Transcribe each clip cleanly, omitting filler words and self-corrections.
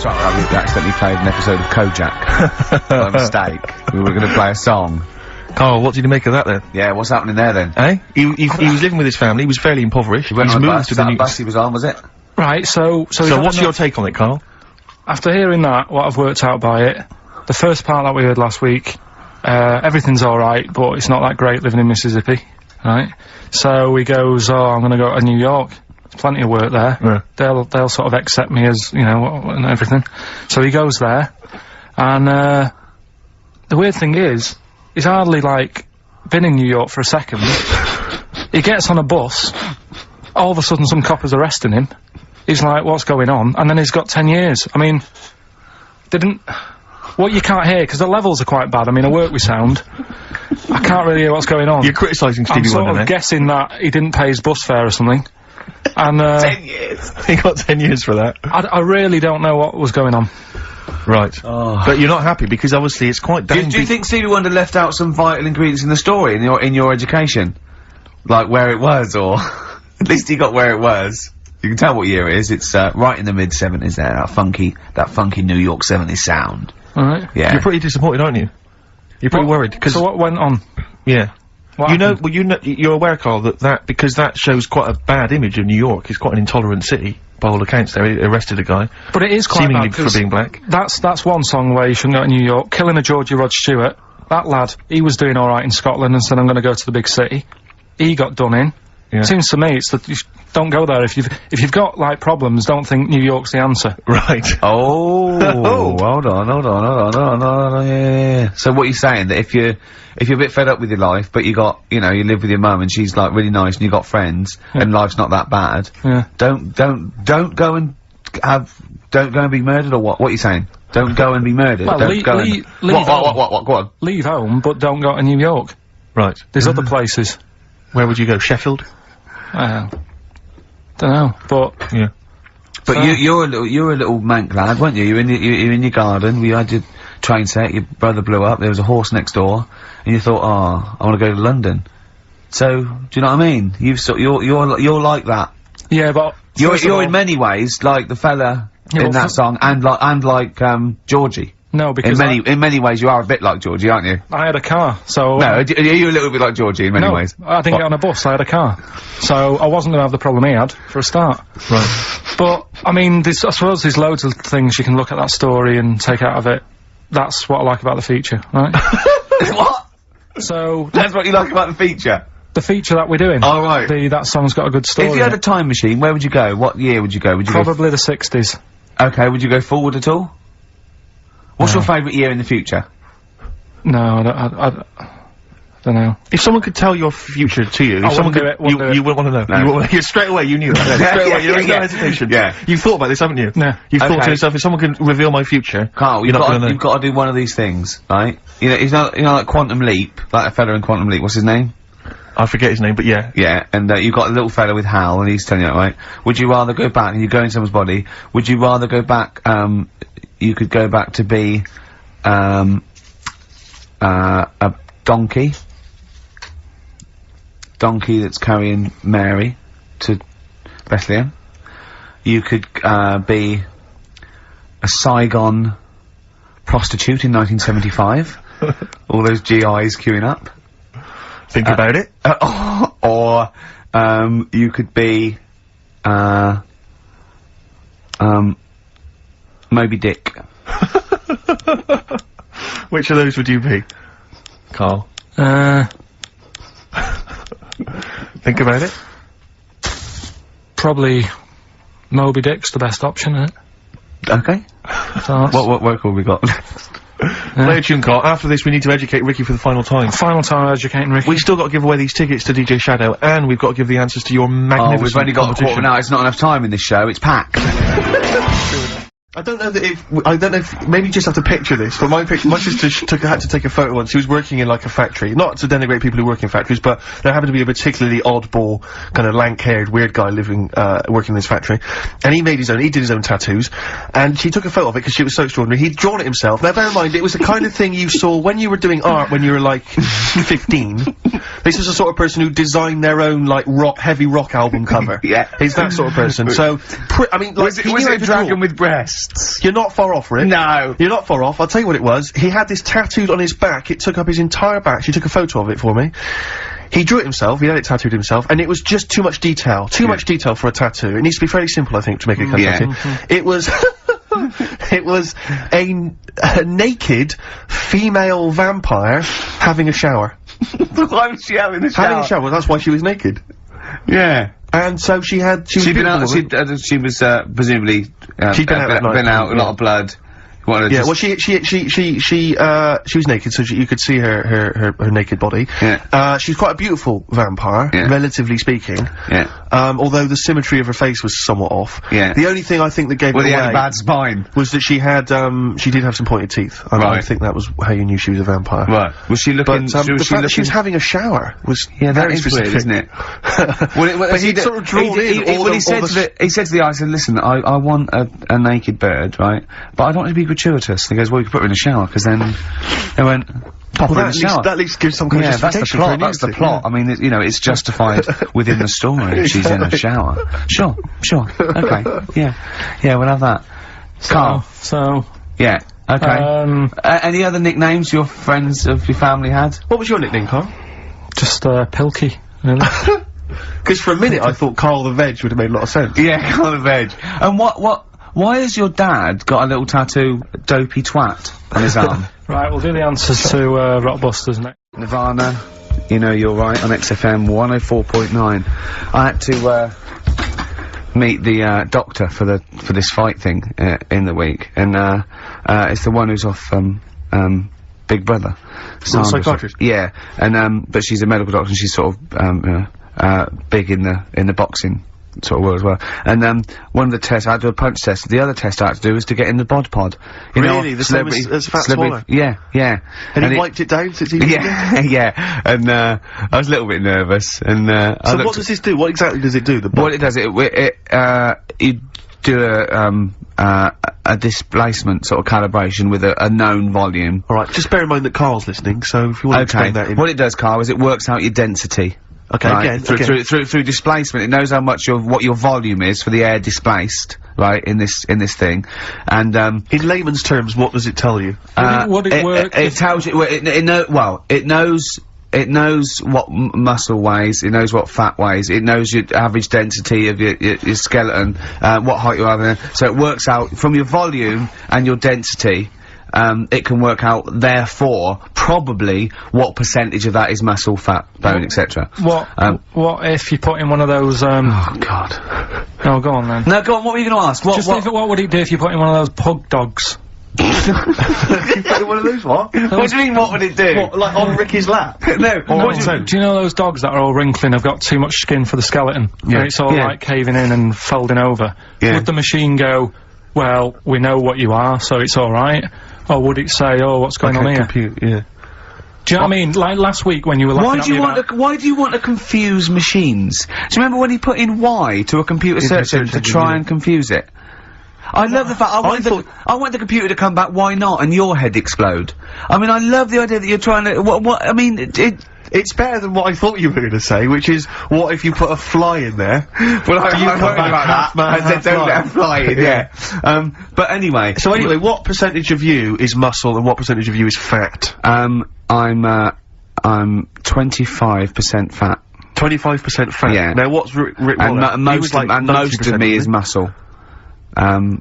Sorry, we accidentally played an episode of Kojak. By mistake. We were going to play a song. Carl, what did you make of that then? Yeah, what's happening there then? Eh? He was living with his family, he was fairly impoverished. He went He's on a moved bus. to Was that the a new... bus he was on, was it? Right, so what's your take on it, Carl? After hearing that, what I've worked out by it, the first part that we heard last week, everything's alright, but it's not that great living in Mississippi, right? So he goes, oh, I'm gonna go to New York. There's plenty of work there. Yeah. They'll sort of accept me as, you know, and everything. So he goes there, and, the weird thing is, he's hardly, like, been in New York for a second. He gets on a bus, all of a sudden some cop is arresting him. He's like, what's going on? And then he's got 10 years. I mean, what you can't hear, because the levels are quite bad. I mean, I work with sound. I can't really hear what's going on. You're criticising Stevie Wonder, I'm sort of guessing that he didn't pay his bus fare or something. And, 10 years! He got 10 years for that. I really don't know what was going on. Right. Oh. But you're not happy, because obviously it's quite Do you think Stevie Wonder left out some vital ingredients in the story, in your education? Like, where it was, or... At least he got where it was. You can tell what year it is. It's, right in the mid-70s there, that funky New York 70s sound. Alright. Yeah. You're pretty disappointed, aren't you? You're pretty worried, because... So what went on? Yeah. What happened? You're aware, Carl, because that shows quite a bad image of New York. It's quite an intolerant city, by all accounts. They arrested a guy. But it is quite seemingly bad, for being black. That's one song where you shouldn't go to New York. Killing a Georgie Rod Stewart. That lad, he was doing alright in Scotland and said, I'm gonna go to the big city. He got done in. Yeah. Seems to me it's that you don't go there if you've got like problems. Don't think New York's the answer. Right. Oh. Hold on. Yeah. So what you're saying that if you're a bit fed up with your life, but you live with your mum and she's like really nice and you got friends and life's not that bad. Yeah. Don't go and be murdered, or what? What are you saying? Don't go and be murdered. Well, don't go and leave home. What? Go on. Leave home, but don't go to New York. Right. There's other places. Where would you go? Sheffield? Don't know, but yeah. But you're a little mank lad, weren't you? You're in your garden. We had your train set. Your brother blew up. There was a horse next door, and you thought, oh, I want to go to London. So, do you know what I mean? You're like that. Yeah, but you're in many ways like the fella in that song, and like Georgie. No, because in many ways you are a bit like Georgie, aren't you? I had a car, so... No, are you a little bit like Georgie in many ways? I didn't get on a bus, I had a car. So, I wasn't gonna have the problem he had, for a start. Right. But, I mean, I suppose there's loads of things you can look at that story and take out of it. That's what I like about the feature, right? What? So... That's what you like about the feature? The feature that we're doing. Oh, right. That song's got a good story. If you had a time machine, where would you go? What year would you go? Probably the 60s. Okay, would you go forward at all? What's your favourite year in the future? No, I don't know. If someone could tell your future to you, if someone could, you wouldn't want to know. No. You straight away, you knew that. Straight away, there was no hesitation. Yeah. You've thought about this, haven't you? No. You've thought to yourself, if someone can reveal my future, Carl, you've got to do one of these things, right? You know, like Quantum Leap, like a fella in Quantum Leap, what's his name? I forget his name, but yeah. Yeah, and you've got a little fella with Hal, and he's telling you that, right? Would you rather go back, and you go in someone's body, would you rather go back, you could go back to be, a donkey that's carrying Mary to Bethlehem. You could, be a Saigon prostitute in 1975. All those GIs queuing up. Think about it. Or, you could be, Moby Dick. Which of those would you be, Carl? Think about it. Probably Moby Dick's the best option, isn't it? Okay. So what work have we got? Play a tune, Carl. After this, we need to educate Ricky for the final time. Final time educating Ricky. We've still got to give away these tickets to DJ Shadow, and we've got to give the answers to your magnificent we've only got a quarter of an hour. It's not enough time in this show. It's packed. I don't know if, maybe you just have to picture this, but my sister had to take a photo once. She was working in, like, a factory. Not to denigrate people who work in factories, but there happened to be a particularly oddball, kind of lank-haired, weird guy working in this factory. And he did his own tattoos. And she took a photo of it because she was so extraordinary. He'd drawn it himself. Now, bear in mind, it was the kind of thing you saw when you were doing art when you were, like, 15. This is the sort of person who designed their own, like, heavy rock album cover. Yeah. He's that sort of person. So, I mean, like, was it Dragon with Breasts? breasts. You're not far off, Rick. No. You're not far off. I'll tell you what it was. He had this tattooed on his back. It took up his entire back. She took a photo of it for me. He drew it himself. He had it tattooed himself, and it was just too much detail. Too much detail for a tattoo. It needs to be fairly simple, I think, to make a tattoo. It was. It was a naked female vampire having a shower. Why was she having a shower? Having a shower. Well, that's why she was naked. Yeah. And so she was she was presumably she'd been out a lot of blood. Yeah, well, she was naked, so you could see her naked body. Yeah. She's quite a beautiful vampire, relatively speaking. Yeah. Although the symmetry of her face was somewhat off. Yeah. The only thing I think that gave it away had a bad spine. Was that she did have some pointed teeth. I think that was how you knew she was a vampire. Right. Was she looking? But the fact that she was having a shower was very specific, weird, isn't it? But he sort of drawn in. He said to the eye, listen, I want a naked bird, right? But I don't want it to be gratuitous. He goes, well, you could put her in the shower, because then they went, pop her in the shower. That at least gives some kind of justification. That's the plot. I mean, it's justified within the story if she's in a shower. Sure. Okay. Yeah, we'll have that. Carl. So. Yeah. Okay. Any other nicknames your friends of your family had? What was your nickname, Carl? Just, Pilky, really. Because for a minute I thought Carl the Veg would have made a lot of sense. Yeah, Carl the Veg. And why has your dad got a little tattoo, Dopey Twat, on his arm? Right, we'll do the answers to Rockbusters next. Nirvana, you know you're right, on XFM 104.9. I had to meet the doctor for this fight thing in the week, and it's the one who's off Big Brother. Psychiatrist. Yeah, and but she's a medical doctor, and she's sort of big in the boxing sort of world as well. And one of the tests, I had to do a punch test. The other test I had to do was to get in the bod pod. Really? The same as Fat Swallow? Yeah. And he wiped it down since he was yeah. And I was a little bit nervous. And so what does this do? What exactly does it do? What it does, you do a displacement sort of calibration with a known volume. Alright, just bear in mind that Carl's listening, so if you want to explain that. What it does, Carl, is it works out your density. Okay, right? Through displacement, it knows how much what your volume is for the air displaced, right, in this thing. And in layman's terms, what does it tell you? Would it work? It tells you. It knows what muscle weighs. It knows what fat weighs. It knows your average density of your skeleton, what height you are. So it works out from your volume and your density. It can work out, therefore, probably what percentage of that is muscle, fat, bone, etc. What if you put in one of those, Oh, God. Oh, go on then. No, go on, what were you gonna ask? What would it do if you put in one of those pug dogs? You put in one of those, what? What do you mean, what would it do? What, like on Ricky's lap? No, do you know those dogs that are all wrinkling, have got too much skin for the skeleton? Yeah. And it's all, like, caving in and folding over? Yeah. Would the machine go, well, we know what you are, so it's alright? Or would it say, oh, what's going on here? Yeah. Do you know what I mean? Like last week when you were laughing why do you want to confuse machines? Do you remember when he put in Y to a computer search engine to try and confuse it? I love the fact, I want the computer to come back, why not, and your head explode. I mean, I love the idea that you're trying to, I mean, it's better than what I thought you were going to say, which is, what if you put a fly in there? Well, I'm worried about that. I said don't let a fly in, yeah. But anyway. So anyway, what percentage of you is muscle and what percentage of you is fat? I'm 25% fat. 25% fat? Yeah. Now what's Rick Waller? And most of me is muscle. Bone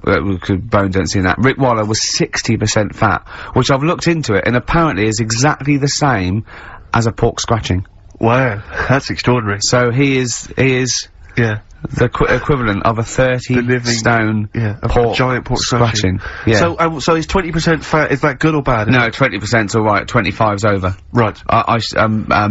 density and that. Rick Waller was 60% fat, which I've looked into it, and apparently is exactly the same as a pork scratching. Wow, that's extraordinary. So he is the equivalent of a 30-stone giant pork scratching. Yeah. So is 20% fat, is that good or bad? No, 20%'s alright, 25's over. Right.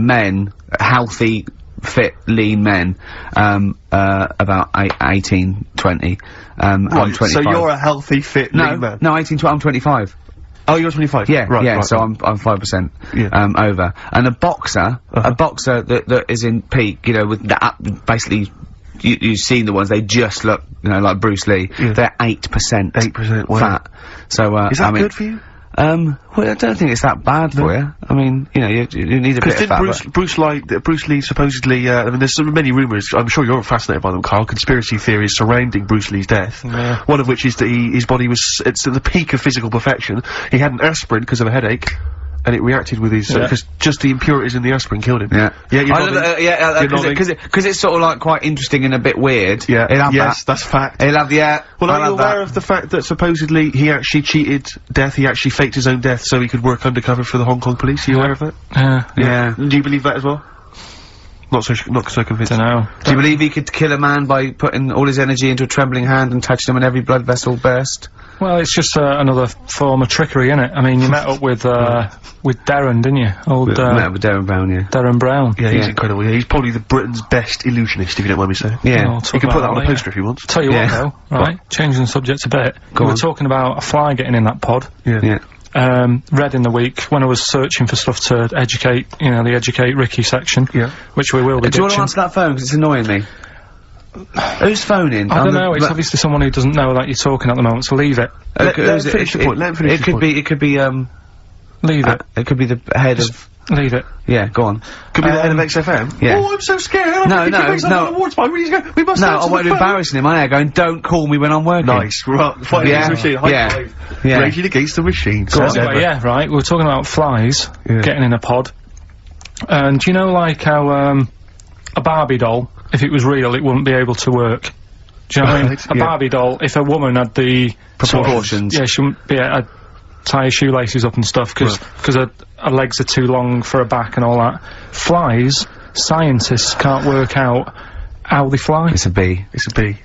Men, healthy, fit, lean men, about 18, 20, I'm 25. So you're a healthy, fit, lean man? No, 18, I'm 25. Oh, you're 25? Yeah, right, so I'm 5%, over. And a boxer, that is in peak, you know, with the, basically, you've seen the ones, they just look, you know, like Bruce Lee. Yeah. They're 8%. 8%, wow. fat. So, is that good for you? Well, I don't think it's that bad for you. I mean, you know, you need a bit of fat. Bruce Lee supposedly, I mean, there's so many rumours, I'm sure you're fascinated by them, Carl, conspiracy theories surrounding Bruce Lee's death. Yeah. One of which is that his body was, it's at the peak of physical perfection. He had an aspirin because of a headache, and it reacted with his, because just the impurities in the aspirin killed him. Yeah. Yeah, you're because it's sort of like quite interesting and a bit weird. Yeah. He'll have yes, that. that's fact. He'll have, Well, are you aware of the fact that supposedly he actually cheated death, he actually faked his own death so he could work undercover for the Hong Kong police? Are you aware of that? Yeah. Do you believe that as well? Not so convinced. Dunno. Do you believe he could kill a man by putting all his energy into a trembling hand and touching him and every blood vessel burst? Well, it's just another form of trickery, innit? I mean, you met up with Darren, didn't you? Old, met up with Darren Brown, yeah. Darren Brown. Yeah, he's incredible. Yeah, he's probably the Britain's best illusionist, if you don't mind me saying. Yeah. You can put that on a poster if you want. Tell you what, though, right? Changing the subject a bit. We were talking about a fly getting in that pod. Yeah. Read in the week when I was searching for stuff to educate, you know, the Educate Ricky section. Yeah. Which we will be Do you want to answer that phone, because it's annoying me? Who's phoning? I don't know, it's obviously someone who doesn't know that you're talking at the moment, so leave it. Let him finish the point, It could be, Leave it. it could be the head of... Leave it. Yeah, go on. Could be the head of XFM? Yeah. Oh, I'm so scared! No. We must No, I won't be embarrassing him. I am going, don't call me when I'm working. Nice, right. Fighting against the machine, high five. Yeah. Raging against the machine. Anyway, yeah, right, we were talking about flies getting in a pod. And do you know, like, how, a Barbie doll, if it was real, it wouldn't be able to work. Do you know what I mean? A Barbie doll, if a woman had the... proportions. Yeah, she wouldn't be able to tie her shoelaces up and stuff, because her legs are too long for her back and all that. Flies, scientists can't work out how they fly. It's a bee. It's a bee.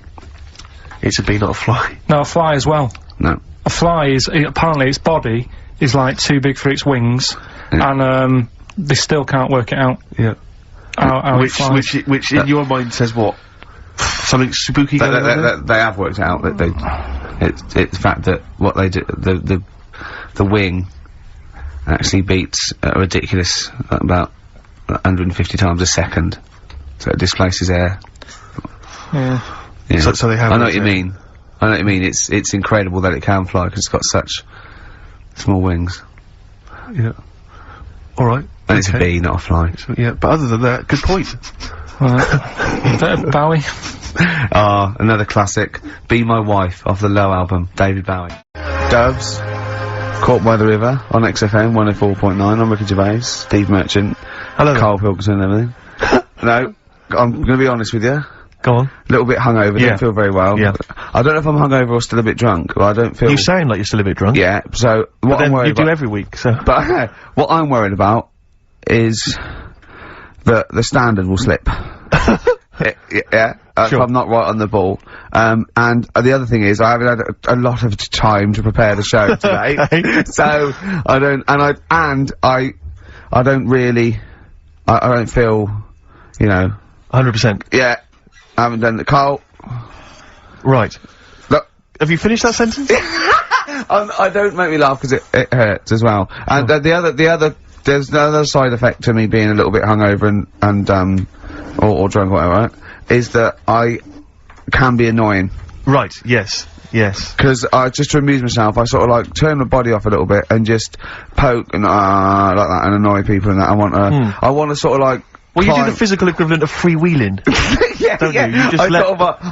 It's a bee, not a fly. No, a fly as well. No. A fly is, apparently its body is like too big for its wings, and they still can't work it out. Yeah. How it flies. Which in your mind says what? Something spooky going on? They have worked out that it's the fact that what they do, the wing actually beats a ridiculous about 150 times a second, so it displaces air. Yeah. So they have. I know what you mean. It's incredible that it can fly because it's got such small wings. Yeah. All right. And it's a bee, not a fly. So, yeah, but other than that, good point. Bowie. Another classic. Be My Wife off the Low album, David Bowie. Doves. Caught by the River on XFM 104.9. I'm Ricky Gervais, Steve Merchant, hello, Karl Pilkington and everything. No, I'm gonna be honest with you. Go on. A little bit hungover, don't feel very well. Yeah. I don't know if I'm hungover or still a bit drunk, but I don't feel... You sound like you're still a bit drunk. Yeah, so what I'm worried about... you do every week, so... But what I'm worried about is that the standard will slip. Sure. If I'm not right on the ball. And the other thing is, I haven't had a lot of time to prepare the show today. So, I don't feel, you know... 100%. Yeah. I haven't done the... Carl... Right. Look. Have you finished that sentence? I don't make me laugh because it hurts as well. And there's another side effect to me being a little bit hungover or drunk or whatever, right? Is that I can be annoying. Right, yes. Because just to amuse myself, I sort of like turn my body off a little bit and just poke and like that and annoy people and that. I want to sort of like... Well, you do the physical equivalent of freewheeling. Don't you? You just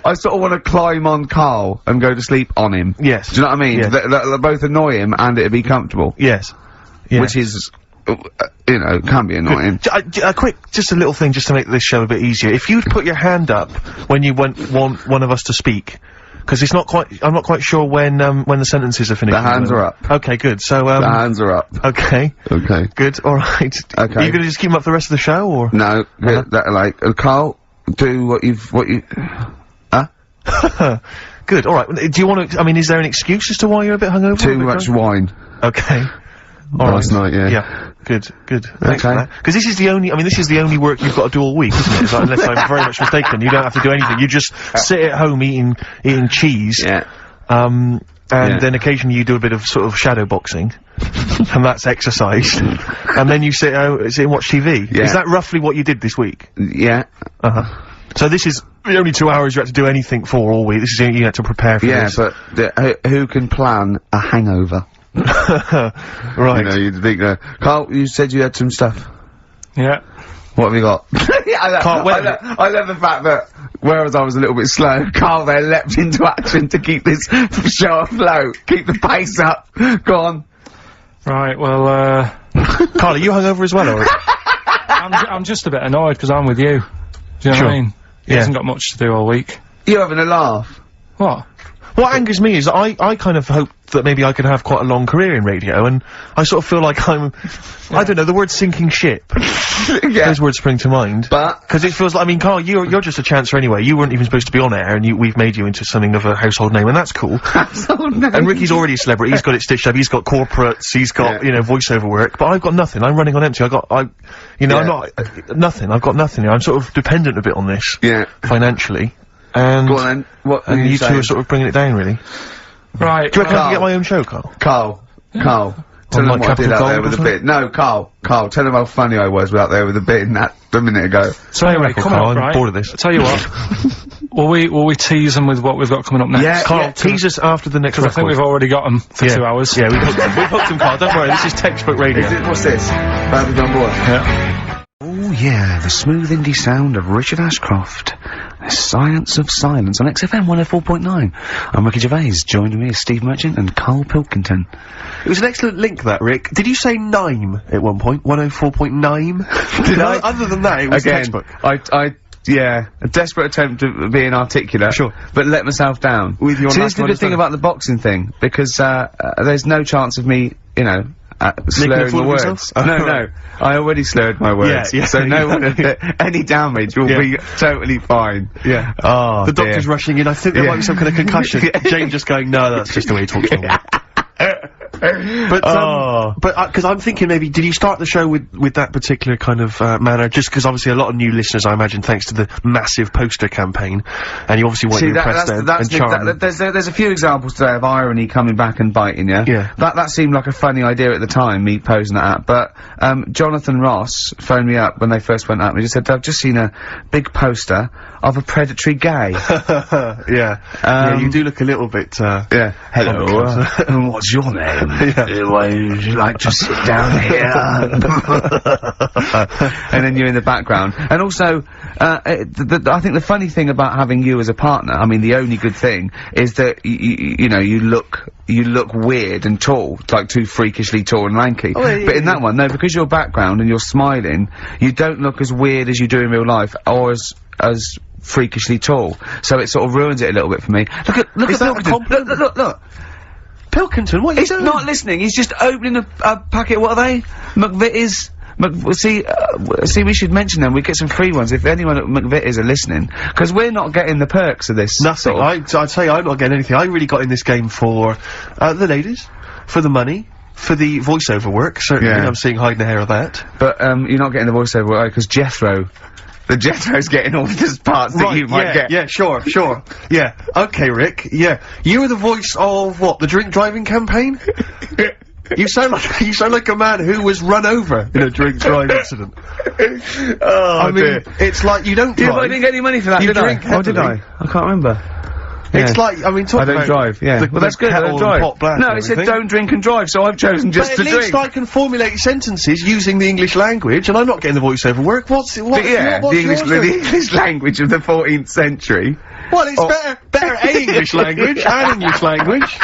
I sort of want to climb on Carl and go to sleep on him. Yes. Do you know what I mean? Yes. They both annoy him and it'd be comfortable. Yes. Which is... you know, can be annoying. Just a little thing just to make this show a bit easier. If you'd put your hand up when you want one of us to speak, because it's not quite, I'm not quite sure when the sentences are finished. The hands are up. Okay, good. So, the hands are up. Okay. Okay. Good, alright. Okay. Are you gonna just keep them up for the rest of the show, or? No, Carl, do what you... Good, alright. Do you want to, I mean, is there an excuse as to why you're a bit hungover? Too much wine. Okay. Last night, yeah. Yeah. Good. Thanks for that. Because this is the only work you've got to do all week, isn't it? Unless I'm very much mistaken. You don't have to do anything. You just sit at home eating cheese. Yeah. And then occasionally you do a bit of sort of shadow boxing. And that's exercise. And then you sit and watch TV. Yeah. Is that roughly what you did this week? Yeah. So this is the only 2 hours you had to do anything for all week. This is you had to prepare for this. Yeah, but who can plan a hangover? Right. You know, you'd think, Carl, you said you had some stuff. Yeah. What have you got? Carl, I love the fact that, whereas I was a little bit slow, Carl there leapt into action to keep this show afloat, keep the pace up. Go on. Right, well, Carl, are you hungover as well, or? I'm just a bit annoyed because I'm with you. Do you know what I mean? He hasn't got much to do all week. You're having a laugh. What? What angers me is I kind of hope that maybe I could have quite a long career in radio, and I sort of feel like I'm, I don't know, the word sinking ship. Those words spring to mind. But because it feels like, I mean, Carl, you're just a chancer anyway. You weren't even supposed to be on air, and we've made you into something of a household name, and that's cool. Household name. And Ricky's already a celebrity. He's got it stitched up. He's got corporates. He's got you know, voiceover work. But I've got nothing. I'm running on empty. You know, I'm not nothing. I've got nothing. I'm sort of dependent a bit on this. Yeah. Financially. And go on then. What? and you two are sort of bringing it down, really. Right. Do you reckon I can get my own show, Carl? Carl. Tell them like what I did Capital out there Gold with or a bit. No, Carl, tell them how funny I was out there with a bit in that a minute ago. So anyway, come Carl, on, I'm right? bored of this. I'll tell you what. will we tease them with what we've got coming up next? Yeah, Carl, tease us after the next I record. think we've already got them for 2 hours. Yeah, we've hooked them, Carl. Don't worry, this is textbook radio. What's this? Badly Done Boy. Yeah. Oh yeah, the smooth indie sound of Richard Ashcroft. The Science of Silence on XFM 104.9. I'm Ricky Gervais, joined me is Steve Merchant and Karl Pilkington. It was an excellent link, that, Rick. Did you say NIME at one point? 104.9? Did I? Other than that, it was textbook. Yeah, a desperate attempt at being articulate. Sure. But let myself down. With your See, this nice is the good thing about the boxing thing, because, there's no chance of me, you know, slurring my words. No, I already slurred my words. Yeah, so no one, any damage will be totally fine. Yeah. Oh, the doctor's rushing in. I think there might be some kind of concussion. Jane just going, no, that's just the way he talks normally. But because I'm thinking maybe, did you start the show with that particular kind of manner? Just because obviously a lot of new listeners, I imagine, thanks to the massive poster campaign, and you obviously want to impress them and charm them. There's a few examples today of irony coming back and biting you. Yeah. That seemed like a funny idea at the time, me posing that, but Jonathan Ross phoned me up when they first went up and he just said, I've just seen a big poster of a predatory gay. Yeah, you do look a little bit, yeah. Hello, what's your name? Would you like to sit down here? And then you're in the background. And also, I think the funny thing about having you as a partner, I mean, the only good thing, is that, you know, you look weird and tall, like too freakishly tall and lanky. Oh, yeah, but in that one, no, because your background and you're smiling, you don't look as weird as you do in real life, or as freakishly tall. So it sort of ruins it a little bit for me. Look at Pilkington. Look. Pilkington, what are you doing? He's not listening, he's just opening a packet, what are they? McVitie's. See, we should mention them, we get some free ones if anyone at McVitie's are listening, because we're not getting the perks of this. Nothing. Sort of. I'd say I'm not getting anything. I really got in this game for, the ladies, for the money, for the voiceover work, certainly. I'm seeing hide and hair of that. But, you're not getting the voiceover work, because Jethro's getting all the parts that you might get. Yeah, sure. Yeah. Okay, Rick. Yeah. You were the voice of, what, the drink driving campaign? You sound like a man who was run over in a drink driving incident. Oh, I mean, it's like you don't drive. Yeah, but I didn't get any money for that, did I? Oh, did I? I can't remember. It's like, I mean, talk I don't about drive, yeah. Well, that's good, I don't drive. No, it said don't drink and drive, so I've chosen just to drink. But at least I can formulate sentences using the English language, and I'm not getting the voiceover work. The English language of the 14th century. Well, it's better English language and English language.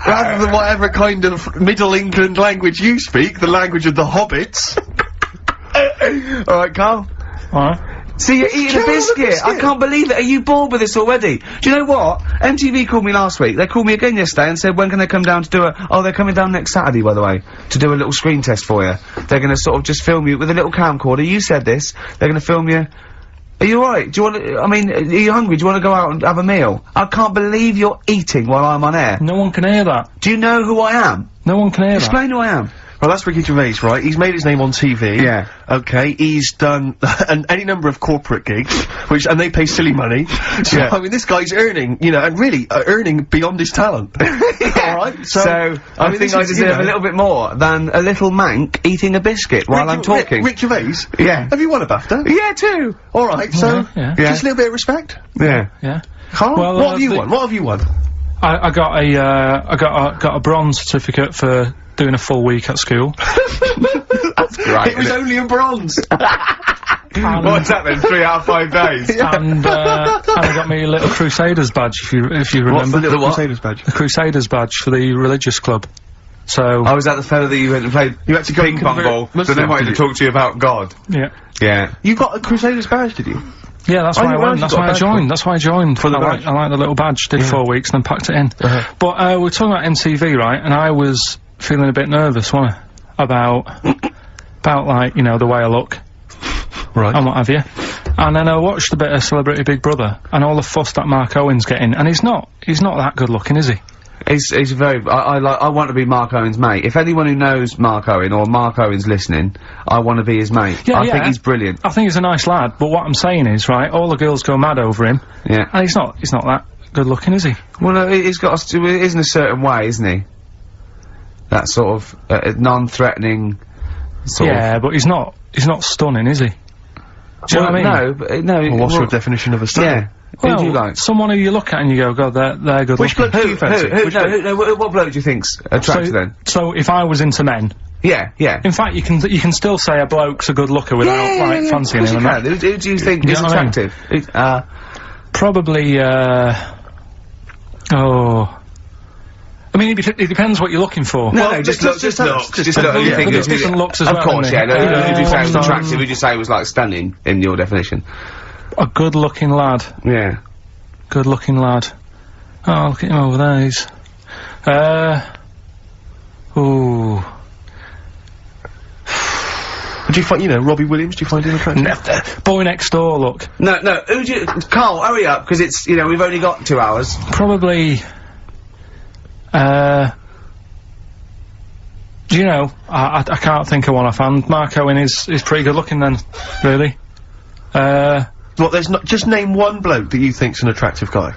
Rather than whatever kind of Middle England language you speak, the language of the hobbits. Alright, Carl. Alright. See, you're eating a biscuit. I can't believe it. Are you bored with this already? Do you know what? MTV called me last week. They called me again yesterday and said, when can they come down to do they're coming down next Saturday, by the way, to do a little screen test for you. They're gonna sort of just film you with a little camcorder. You said this. They're gonna film you. Are you alright? Do you want I mean, are you hungry? Do you want to go out and have a meal? I can't believe you're eating while I'm on air. No one can hear that. Do you know who I am? No one can hear that. Explain who I am. Well, that's Ricky Gervais, right? He's made his name on TV. Yeah. Okay, he's done any number of corporate gigs, and they pay silly money. So, I mean, this guy's earning, you know, and really, earning beyond his talent. Alright? So, I think I deserve a little bit more than a little mank eating a biscuit while I'm talking. Rick Gervais? Yeah. Have you won a BAFTA? Yeah, too. Alright, so, yeah. just a little bit of respect. Yeah. Yeah. Carl, Well, what have you won? What have you won? I got a bronze certificate for doing a full week at school. That's great. It was only a bronze. What's that then? 3 out of 5 days. And I got me a little Crusaders badge, if you remember. What's the little The what? Crusaders badge? The Crusaders badge for the religious club. So Oh, was that the fella that you went and played You had to go ping and pong convert ball? So Muslim, they wanted did to you? talk to you about God. yeah, Yeah. You got a Crusaders badge, did you? yeah, that's Oh, why I you went. actually That's got a why I badge joined. That's why I joined. For the I badge? like the little badge. Did 4 weeks and then packed it in. But we're talking about MTV, right? And I was feeling a bit nervous, wasn't I? About like, you know, the way I look Right. and what have you. And then I watched a bit of Celebrity Big Brother and all the fuss that Mark Owen's getting, and he's not that good looking, is he? He's very. I want to be Mark Owen's mate. If anyone who knows Mark Owen or Mark Owen's listening, I want to be his mate. Yeah, I yeah. think he's brilliant. I think he's a nice lad, but what I'm saying is, right, all the girls go mad over him, Yeah. and he's not that good looking, is he? Well, he's got. It is in a certain way, isn't he? That sort of non-threatening. Sort Yeah, but he's not stunning, is he? Do you know what I mean? No, but no. Well, what's well, your definition of a stunning? Yeah. Well, Who do you like? someone who you look at and you go, God, they're good Which looking. bloke do you fancy? Which bloke? What bloke do you think's attractive then? So if I was into men, Yeah, yeah. in fact, you can still say a bloke's a good looker without like fancying Of him. course And you that. can. Who do you think You is know what I mean? attractive? Probably. I mean, it depends what you're looking for. No, just look. Just look. But You think there's who- different looks as Of well, course, isn't yeah. there? No, who would you say was Um, attractive? Who would you say was like stunning in your definition? A good-looking lad. Yeah. Good-looking lad. Oh, look at him over there. He's. Ooh. Do you find, Robbie Williams, do you find him attractive? Boy next door, look. No. Who do you? Carl, hurry up, because it's we've only got 2 hours. Probably. Do you know? I can't think of one offhand. Mark Owen is pretty good looking then, really. Well, there's not, just name one bloke that you think's an attractive guy.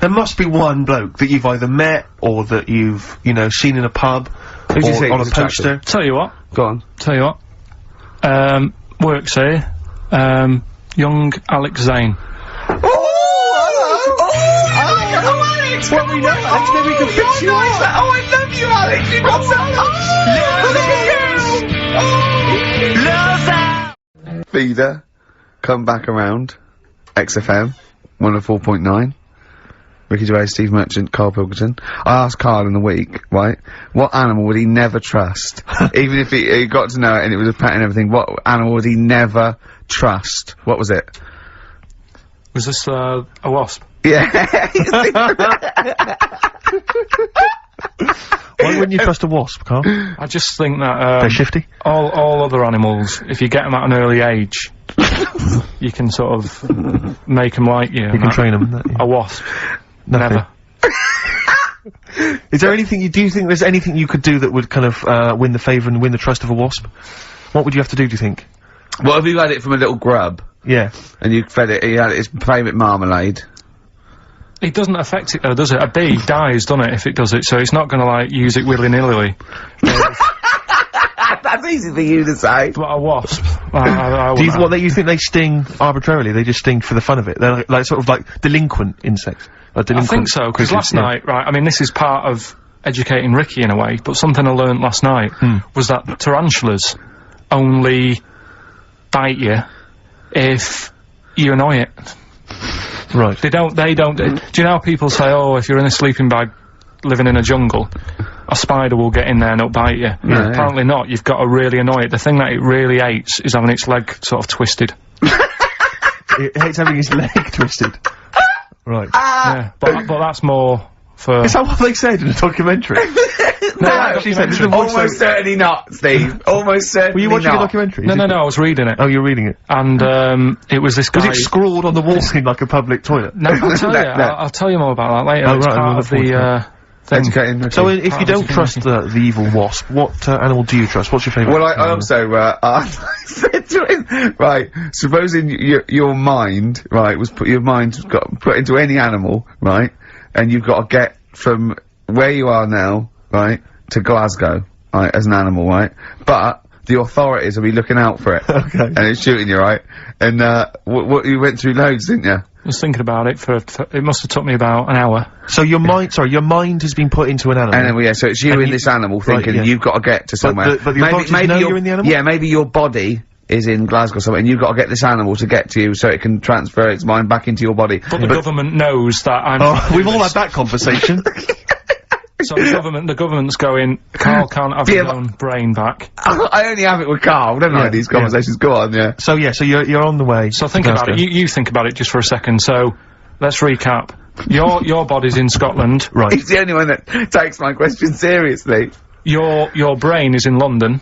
There must be one bloke that you've either met or that you've, seen in a pub Who do you or think on a is attractive? poster. Tell you what. Go on. Works here. Young Alex Zane. Alex! Well, we know Alex, maybe we can fix you like that. Oh, I love you, Alex! You've got so much! Feeder, come back around. XFM, 104.9. Ricky Gervais, Steve Merchant, Karl Pilkington. I asked Karl in the week, right, what animal would he never trust? Even if he got to know it and it was a pet and everything, what animal would he never trust? What was it? Was this a wasp? Yeah. Why wouldn't you trust a wasp, Carl? I just think that They're shifty. all other animals, if you get them at an early age, you can sort of make them like you. You can train them. A wasp, Nothing. never. Is there anything do you think there's anything you could do that would kind of, win the favour and win the trust of a wasp? What would you have to do you think? What if you had it from a little grub? Yeah. And you fed it, you had its favourite marmalade. It doesn't affect it though, does it? A bee dies, doesn't it, if it does it, so it's not gonna, like, use it willy-nilly. That's easy for you to say. But a wasp, Do you think they sting arbitrarily? They just sting for the fun of it? They're like sort of like delinquent insects? Like I delinquent think so, because last night, right, I mean, this is part of educating Ricky in a way, but something I learnt last night was that tarantulas only bite you if you annoy it. Right. They don't, do you know how people say, oh, if you're in a sleeping bag living in a jungle, a spider will get in there and it'll bite you? Yeah. Apparently not, you've got to really annoy it. The thing that it really hates is having its leg sort of twisted. It hates having his leg twisted. Right. Yeah, but that's more for... Is that what they said in a documentary? No, actually said, almost certainly not, Steve. Almost certainly Were you watching not. a documentary? No, I was reading it. Oh, you're reading it. And, it was this guy... Was it scrawled on the wall in like a public toilet? No, I'll tell you. No. I'll tell you more about that later. Oh, It's right, part of the, thing. Educating Ricky. So if you Part don't of the trust the evil wasp, what animal do you trust? What's your favourite? Well, I also, I said to him, right, supposing your mind, right, your mind got put into any animal, right, and you've got to get from where you are now, right, to Glasgow, right, as an animal, right, but the authorities will be looking out for it. Okay. And it's shooting you, right? And, what, you went through loads, didn't you? I was thinking about it it must have took me about an hour. So your mind has been put into an animal. And then, so it's you in this animal thinking you've got to get to somewhere. But the authorities know you're in the animal? Yeah, maybe your body is in Glasgow somewhere, and you've got to get this animal to get to you so it can transfer its mind back into your body. But the government knows that I'm... Oh, we've all had that conversation. So the government's going, Karl can't have his own brain back. I only have it with Karl, don't I, these conversations? Go on, yeah. So you're on the way. So think about it, you think about it just for a second, so, let's recap. Your body's in Scotland. Right. He's the only one that takes my question seriously. Your brain is in London.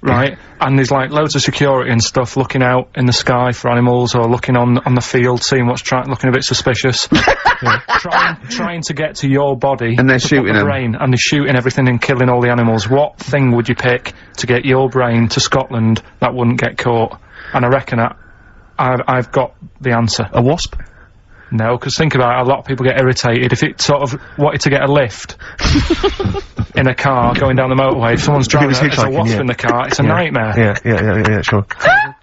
Right? And there's like loads of security and stuff looking out in the sky for animals or looking on the field, seeing what's looking a bit suspicious. Trying to get to your body. And they're shooting the brain, and they're shooting everything and killing all the animals. What thing would you pick to get your brain to Scotland that wouldn't get caught? And I reckon I've got the answer. A wasp? No, because think about it, a lot of people get irritated if it sort of wanted to get a lift in a car going down the motorway. If someone's driving a wasp in the car, it's a nightmare. Yeah, sure.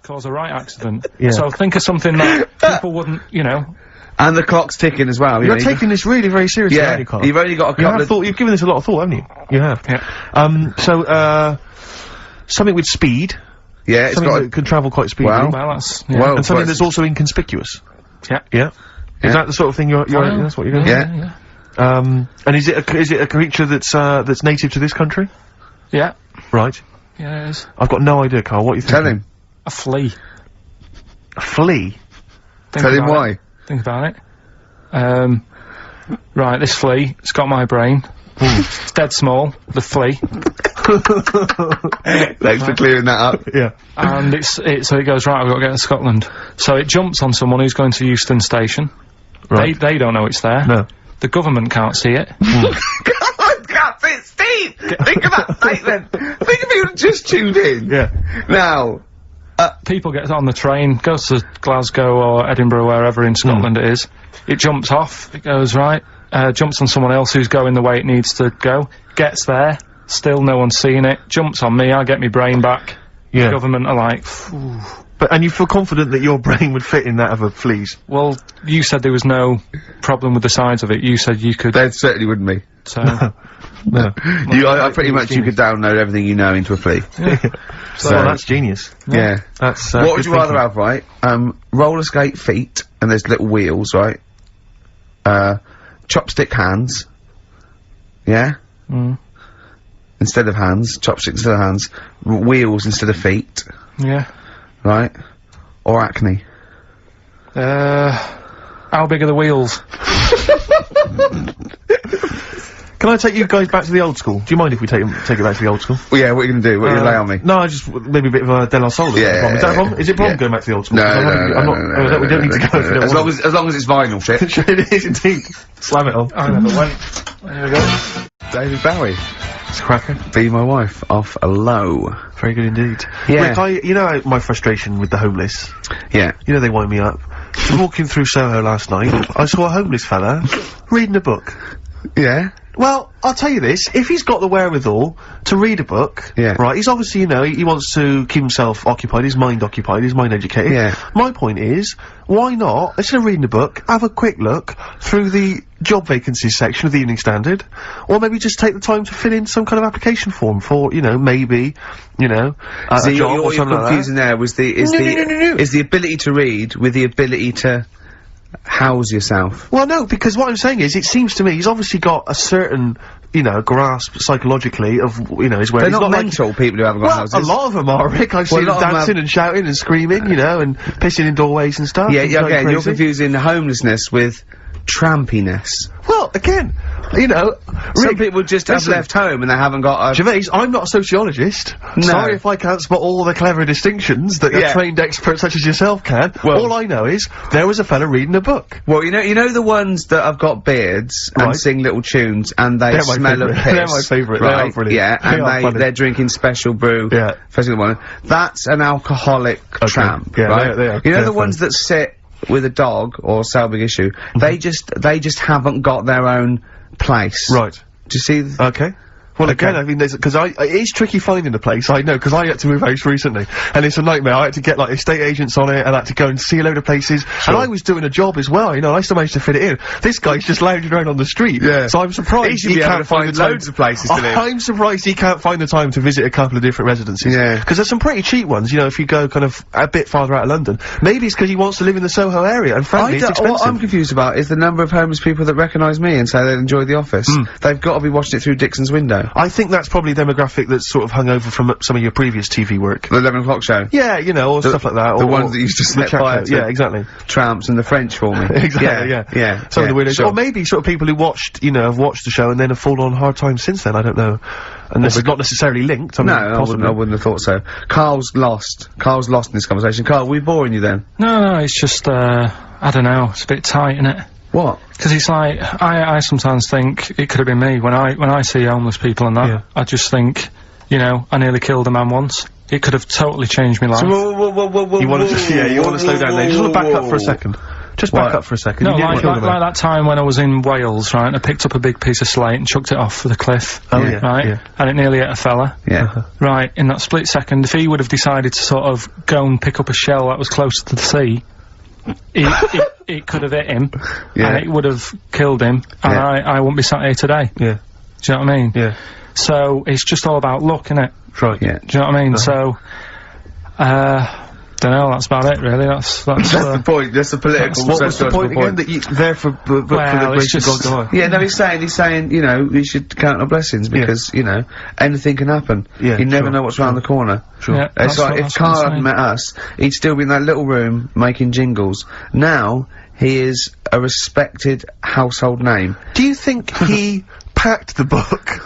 Cause a right accident. Yeah. So think of something that people wouldn't, you know. And the clock's ticking as well. You're taking this really very seriously, aren't you, Karl? You've only got a couple you've given this a lot of thought, haven't you? You have. Yeah. So, something with speed. Yeah, it's something that can travel quite speedily. Well, that's... Yeah. And something that's also inconspicuous. Yeah. Yeah. Is that the sort of thing that's what you're going to do? Yeah. And is it a creature that's native to this country? Yeah. Right. Yeah, it is. I've got no idea, Karl. What are you thinking? Tell him. A flea. A flea? Tell him why. Think about it. Right, this flea, it's got my brain. It's dead small, the flea. Thanks for clearing that up. Yeah. And so it goes, right, I've got to get to Scotland. So it jumps on someone who's going to Euston Station. Right. They don't know it's there. No. The government can't see it. Can't see it, Steve! Think of that statement! Think of you just tuned in. Yeah. Now, people get on the train, goes to Glasgow or Edinburgh, wherever in Scotland it is. It jumps off, it goes right, jumps on someone else who's going the way it needs to go, gets there, still no one's seeing it, jumps on me, I get my brain back. Yeah. The government are like, phew. And you feel confident that your brain would fit in that of a flea's? Well, you said there was no problem with the size of it. You said you could... There certainly wouldn't be. So... No. I pretty much you could download everything you know into a flea. Yeah. So that's genius. Yeah. That's, what would you rather have, right? Roller skate feet, and there's little wheels, right? Chopstick hands. Yeah? Instead of hands. Chopsticks instead of hands. Wheels instead of feet. Yeah. Right? Or acne. How big are the wheels? Can I take you guys back to the old school? Do you mind if we take it back to the old school? Well, yeah, what are you gonna do? What are you gonna lay on me? No, just maybe a bit of a De La Soul. Is that a problem? Is it a problem going back to the old school? No, we don't need to go if you don't want as long as it's vinyl shit. It is indeed. Slam it on. I never went. There we go. David Bowie. It's a cracker. Be My Wife, off a low. Very good indeed. Yeah. Look, you know my frustration with the homeless? Yeah. You know they wind me up. Walking through Soho last night, I saw a homeless fella reading a book. Yeah. Well, I'll tell you this, if he's got the wherewithal to read a book, right, he's obviously, you know, he wants to keep himself occupied, his mind educated. Yeah. My point is, why not, instead of reading a book, have a quick look through the job vacancies section of the Evening Standard, or maybe just take the time to fill in some kind of application form for, you know, maybe, you know, a job or something like that. Confusing there was is the ability to read with the ability to house yourself. Well, no, because what I'm saying is, it seems to me he's obviously got a certain, you know, grasp psychologically of, you know, his where they're he's not mental, like, people who haven't got houses. A lot of them are, Rick. I've seen them dancing and shouting and screaming, you know, and pissing in doorways and stuff. Yeah, again, you're confusing homelessness with trampiness. Well, again, you know, some people just have left home and they haven't got a... Gervais, I'm not a sociologist. No. Sorry if I can't spot all the clever distinctions that a trained expert such as yourself can. Well, all I know is, there was a fella reading a book. Well, you know the ones that have got beards and sing little tunes and they smell of piss? They're my favourite, right? They are brilliant. Yeah, and they're drinking special brew. Yeah. Special one. That's an alcoholic tramp, right? They are. You know the ones that sit with a dog or sell big issue, they just haven't got their own place. Right. Do you see? Okay. Well, again, I mean, because it is tricky finding a place, I know, because I had to move house recently, and it's a nightmare. I had to get, like, estate agents on it, and I had to go and see a load of places, and I was doing a job as well, you know, and I still managed to fit it in. This guy's just lounging around on the street. Yeah. So I'm surprised he can't find loads of places to live. I'm surprised he can't find the time to visit a couple of different residences. Yeah. Because there's some pretty cheap ones, you know, if you go kind of a bit farther out of London. Maybe it's because he wants to live in the Soho area, and frankly, it's expensive. What I'm confused about is the number of homeless people that recognise me and say they'd enjoy The Office. They've got to be watching it through Dixon's window. I think that's probably demographic that's sort of hung over from some of your previous TV work. The 11 o'clock show. Yeah, you know, or stuff like that. The ones that used to set fire to yeah, exactly. tramps and the French for me. Exactly, yeah. Some of the weirdos. Sure. Or maybe sort of people who watched, you know, have watched the show and then have fallen on hard times since then, I don't know. And this is not necessarily linked, I mean, I wouldn't have thought so. Carl's lost in this conversation. Carl, are we boring you then? No, it's just, I don't know, it's a bit tight, isn't it? What? Because it's like, I sometimes think it could have been me. When I see homeless people and that, I just think, you know, I nearly killed a man once. It could have totally changed my life. So, you want to slow down there. Just want to back up for a second. Just back up for a second. No, like that time when I was in Wales, right, and I picked up a big piece of slate and chucked it off the cliff. Oh, yeah. Right? Yeah. And it nearly hit a fella. Yeah. Right, in that split second, if he would have decided to sort of go and pick up a shell that was closer to the sea, it could have hit him, and it would have killed him, and I wouldn't be sat here today. Yeah. Do you know what I mean? Yeah. So, it's just all about luck, innit? Right. Yeah. Do you know what I mean? So, dunno, that's about it, really. That's the point. That's the political. What was the point again? That you there for the grace of God? Yeah, no, he's saying, you know, we should count our blessings because you know anything can happen. Yeah, you never know what's round the corner. Sure. Yeah, it's like if Karl hadn't met us, he'd still be in that little room making jingles. Now he is a respected household name. Do you think he packed the book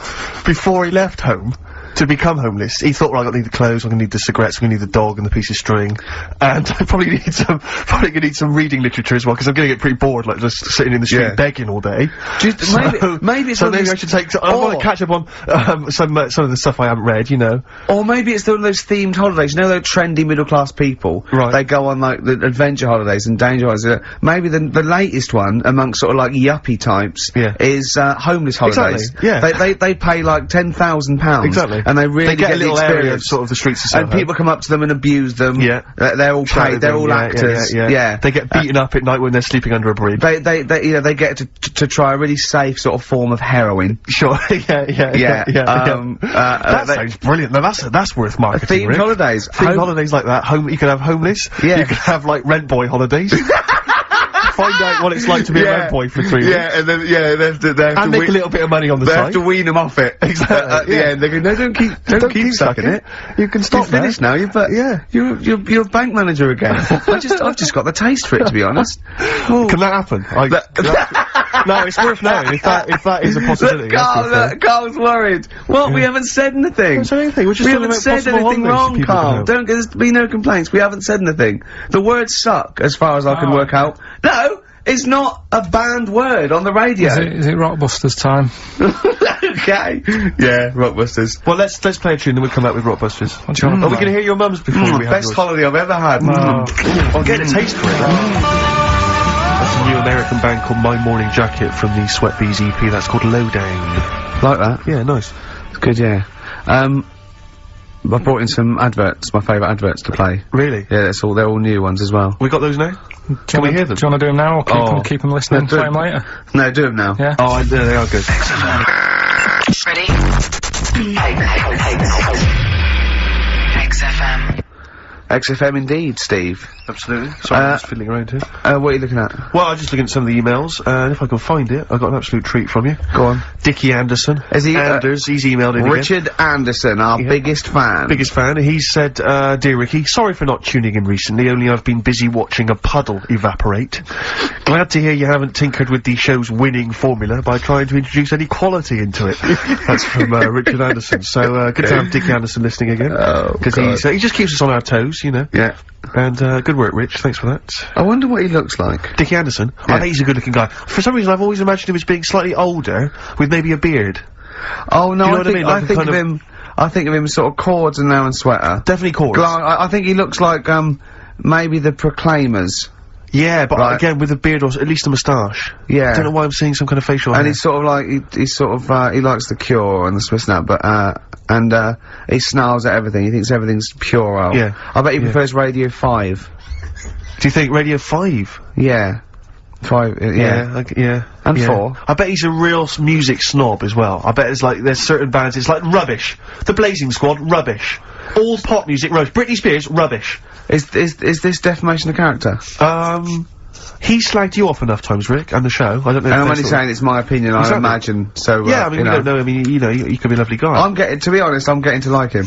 before he left home? To become homeless, he thought, right, I need the clothes, I'm gonna need the cigarettes, I'm gonna need the dog and the piece of string, and I probably gonna need some reading literature as well, because I'm gonna get pretty bored, like, just sitting in the street begging all day. Maybe it's maybe I should take, I wanna catch up on, some of the stuff I haven't read, you know. Or maybe it's one of those themed holidays, you know those trendy middle-class people? Right. They go on, like, the adventure holidays and danger holidays. Maybe the latest one, amongst sort of, like, yuppie types, is, homeless holidays. Exactly, yeah. They pay, like, £10,000. Exactly. And they really get a little the area of sort of the streets of Soho. And people come up to them and abuse them. Yeah. They're all paid, they're all actors. Yeah. They get beaten up at night when they're sleeping under a bridge. They you know, they get to try a really safe sort of form of heroin. Sure, yeah. That sounds brilliant. Now that's worth marketing, Themed holidays. Themed holidays like that. You can have homeless. Yeah. You can have, like, rent boy holidays. Find out what it's like to be a rent boy for 3 weeks. Yeah, and then, they have to and make a little bit of money on the side. side. They have to wean them off it. Exactly. And they go, no, don't keep sucking it. You can stop You're finished now, you're a bank manager again. I've just got the taste for it, to be honest. Can that happen? No, it's worth knowing if that is a possibility. Carl's worried. What? We haven't said anything. We're just we haven't said anything wrong, Karl. There's be no complaints. We haven't said anything. The words suck, as far as I can work out. No, it's not a banned word on the radio. Is it Rockbusters time? Okay. Yeah, Rockbusters. Well, let's play a tune, then we'll come out with Rockbusters. What do you want to Are we going to hear your mum's before we have best yours? holiday I've ever had. I'll get a taste for it. That's a new American band called My Morning Jacket from the Sweat Bees EP. That's called Lowdown. Like that? Yeah, nice. It's good, yeah. I brought in some adverts, my favourite adverts to play. Really? Yeah, they're all new ones as well. We got those now? Can we hear them? Do you want to do them now, or keep them listening and play them later? No, do them now. Yeah? Oh, they are good. Ready? XFM. XFM indeed, Steve. Absolutely. Sorry, I'm just fiddling around here. What are you looking at? Well, I'm just looking at some of the emails, and if I can find it, I've got an absolute treat from you. Go on. Dickie Anderson. Is he, Anders, he's emailed in Richard Anderson, our biggest fan. Biggest fan. He said, Dear Ricky, sorry for not tuning in recently, only I've been busy watching a puddle evaporate. Glad to hear you haven't tinkered with the show's winning formula by trying to introduce any quality into it. That's from, Richard Anderson. So, good to have Dickie Anderson listening again. Oh, because he just keeps us on our toes, you know. Yeah. And, good work, Rich. Thanks for that. I wonder what he looks like. Dickie Anderson? Yeah. I think he's a good-looking guy. For some reason, I've always imagined him as being slightly older, with maybe a beard. Oh, no, you know what I mean? Like I think of him sort of cords and now and sweater. Definitely cords. I think he looks like, maybe the Proclaimers. Yeah, but Right. again, with a beard or at least a moustache. Yeah. I don't know why I'm seeing some kind of facial hair. And he's sort of like, he's sort of, he likes the Cure and the Swiss Nut, but, he snarls at everything. He thinks everything's puerile. Yeah. I bet he prefers Radio 5. Do you think Radio 5? Yeah. 5, yeah. Yeah. And yeah. 4. I bet he's a real music snob as well. I bet there's certain bands, it's like rubbish. The Blazing Squad, rubbish. All pop music, rubbish. Britney Spears, rubbish. Is this defamation of character? He slagged you off enough times, Rick, and the show. I don't know if And I'm that's only saying it's my opinion, I Exactly. imagine, so, Yeah, I mean, you we know. don't know. I mean, you know, he could be a lovely guy. To be honest, I'm getting to like him.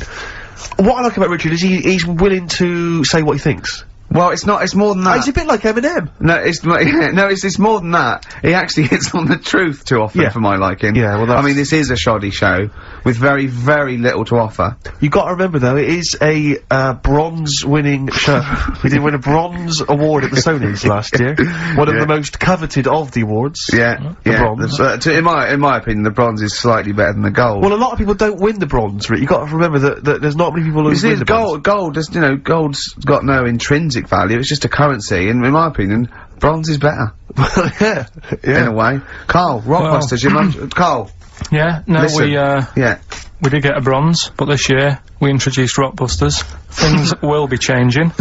What I like about Richard is he's willing to say what he thinks. Well, it's more than that. He's a bit like Eminem. No, it's more than that. He actually hits on the truth too often Yeah. for my liking. Yeah, well, that's- I mean, this is a shoddy show with very, very little to offer. You got to remember though, it is a bronze-winning show. We did win a bronze award at the Sonys last year. One of the most coveted of the awards. Yeah, The yeah. bronze. In my opinion, the bronze is slightly better than the gold. Well, a lot of people don't win the bronze, Rick. You got to remember that there's not many people who you see, win the bronze. gold is, gold's got no intrinsic value. It's just a currency, and in my opinion, bronze is better yeah, in a way. Carl, Rockbusters, your mum, Carl. Yeah, no, Listen. we did get a bronze, but this year we introduced Rockbusters. Things will be changing.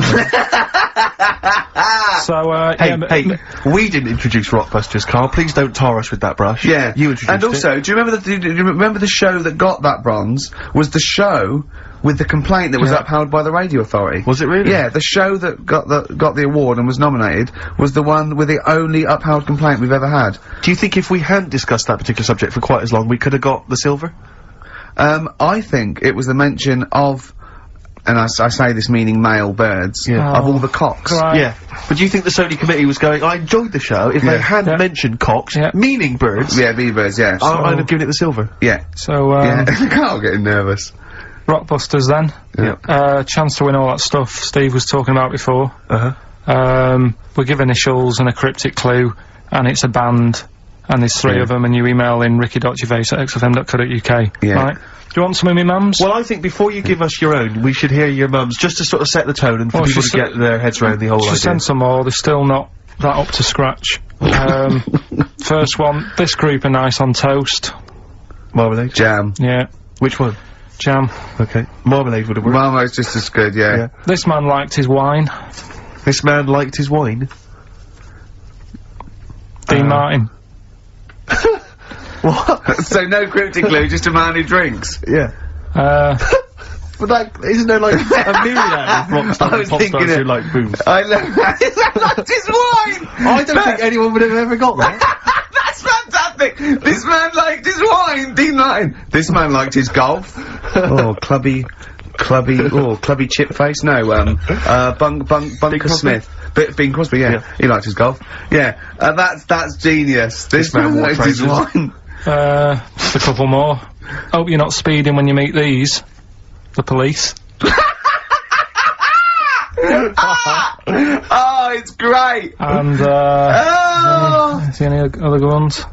So, Hey, we didn't introduce Rockbusters, Carl. Please don't tar us with that brush. Yeah, you introduced and also, do you remember the show that got that bronze was the show with the complaint that was upheld by the radio authority? Was it really? Yeah, the show that got the award and was nominated was the one with the only upheld complaint we've ever had. Do you think if we hadn't discussed that particular subject for quite as long, we could have got the silver? I think it was the mention of, and I say this meaning male birds, Yeah. of all the cocks. Right. Yeah. But do you think the Sony committee was going, I enjoyed the show, if they hadn't mentioned cocks, meaning birds, Yeah, B-birds, yeah. I'd have given it the silver. Yeah. So, Yeah. Carl getting nervous. Rockbusters then. Yeah. Chance to win all that stuff Steve was talking about before. We give initials and a cryptic clue, and it's a band, and there's 3 of them, and you email in ricky.gervais@xfm.co.uk. Yeah. Right. Do you want some of me mums? Well, I think before you give us your own, we should hear your mum's, just to sort of set the tone and for Well, people she to get their heads around the whole She idea. sent some more, they're still not that up to scratch. First one, this group are nice on toast. Marmalade? Jam. Yeah. Which one? Jam. Okay. Marmalade would have worked. Marmo's just as good, yeah. This man liked his wine. This man liked his wine. Dean Martin. What? So no cryptic clue, just a man who drinks. Yeah. But like, isn't there like a myriad of rock stars I and was pop thinking stars who it. like booze? I love that. His wine! I don't think anyone would have ever got that. That's fantastic! This man liked his wine, Dean Martin. This man liked his golf. Oh, clubby chip face. No, Bunker Smith. Bing Crosby, yeah. He liked his golf. Yeah, that's genius. This man wore liked his trousers. wine. Just a couple more. Hope you're not speeding when you meet these. The police. Oh, it's great! And, Oh! is there any other good ones?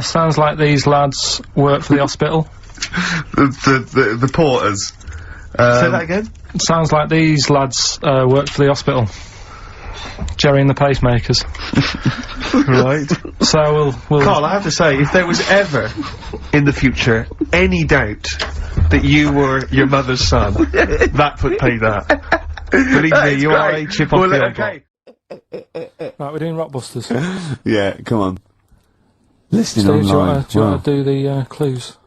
Sounds like these lads work for the hospital. The porters. Say that again? Sounds like these lads, work for the hospital. Jerry and the pacemakers. Right. So we'll Carl, I have to say, if there was ever, in the future, any doubt that you were your mother's son, that would pay that. Believe me, you are a chip off the old block. Right, we're doing Rockbusters. Yeah, come on. Listening Steve, do you online. want to do the clues?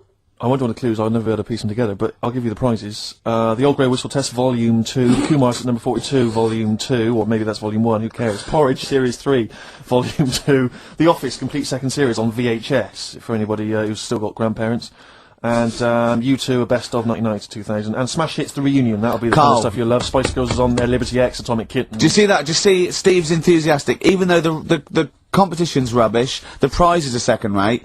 I won't do all the clues, I'll never be able to piece them together, but I'll give you the prizes. The Old Grey Whistle Test Volume 2, Kumar's at number 42, Volume 2, or maybe that's Volume 1, who cares? Porridge Series 3, Volume 2, The Office Complete Second Series on VHS, for anybody who's still got grandparents, and U2, a best of 1990 to 2000, and Smash Hits The Reunion, that'll be the kind of stuff you'll love. Spice Girls is on there, Liberty X, Atomic Kitten. Do you see that? Do you see Steve's enthusiastic? Even though the competition's rubbish, the prizes are second rate,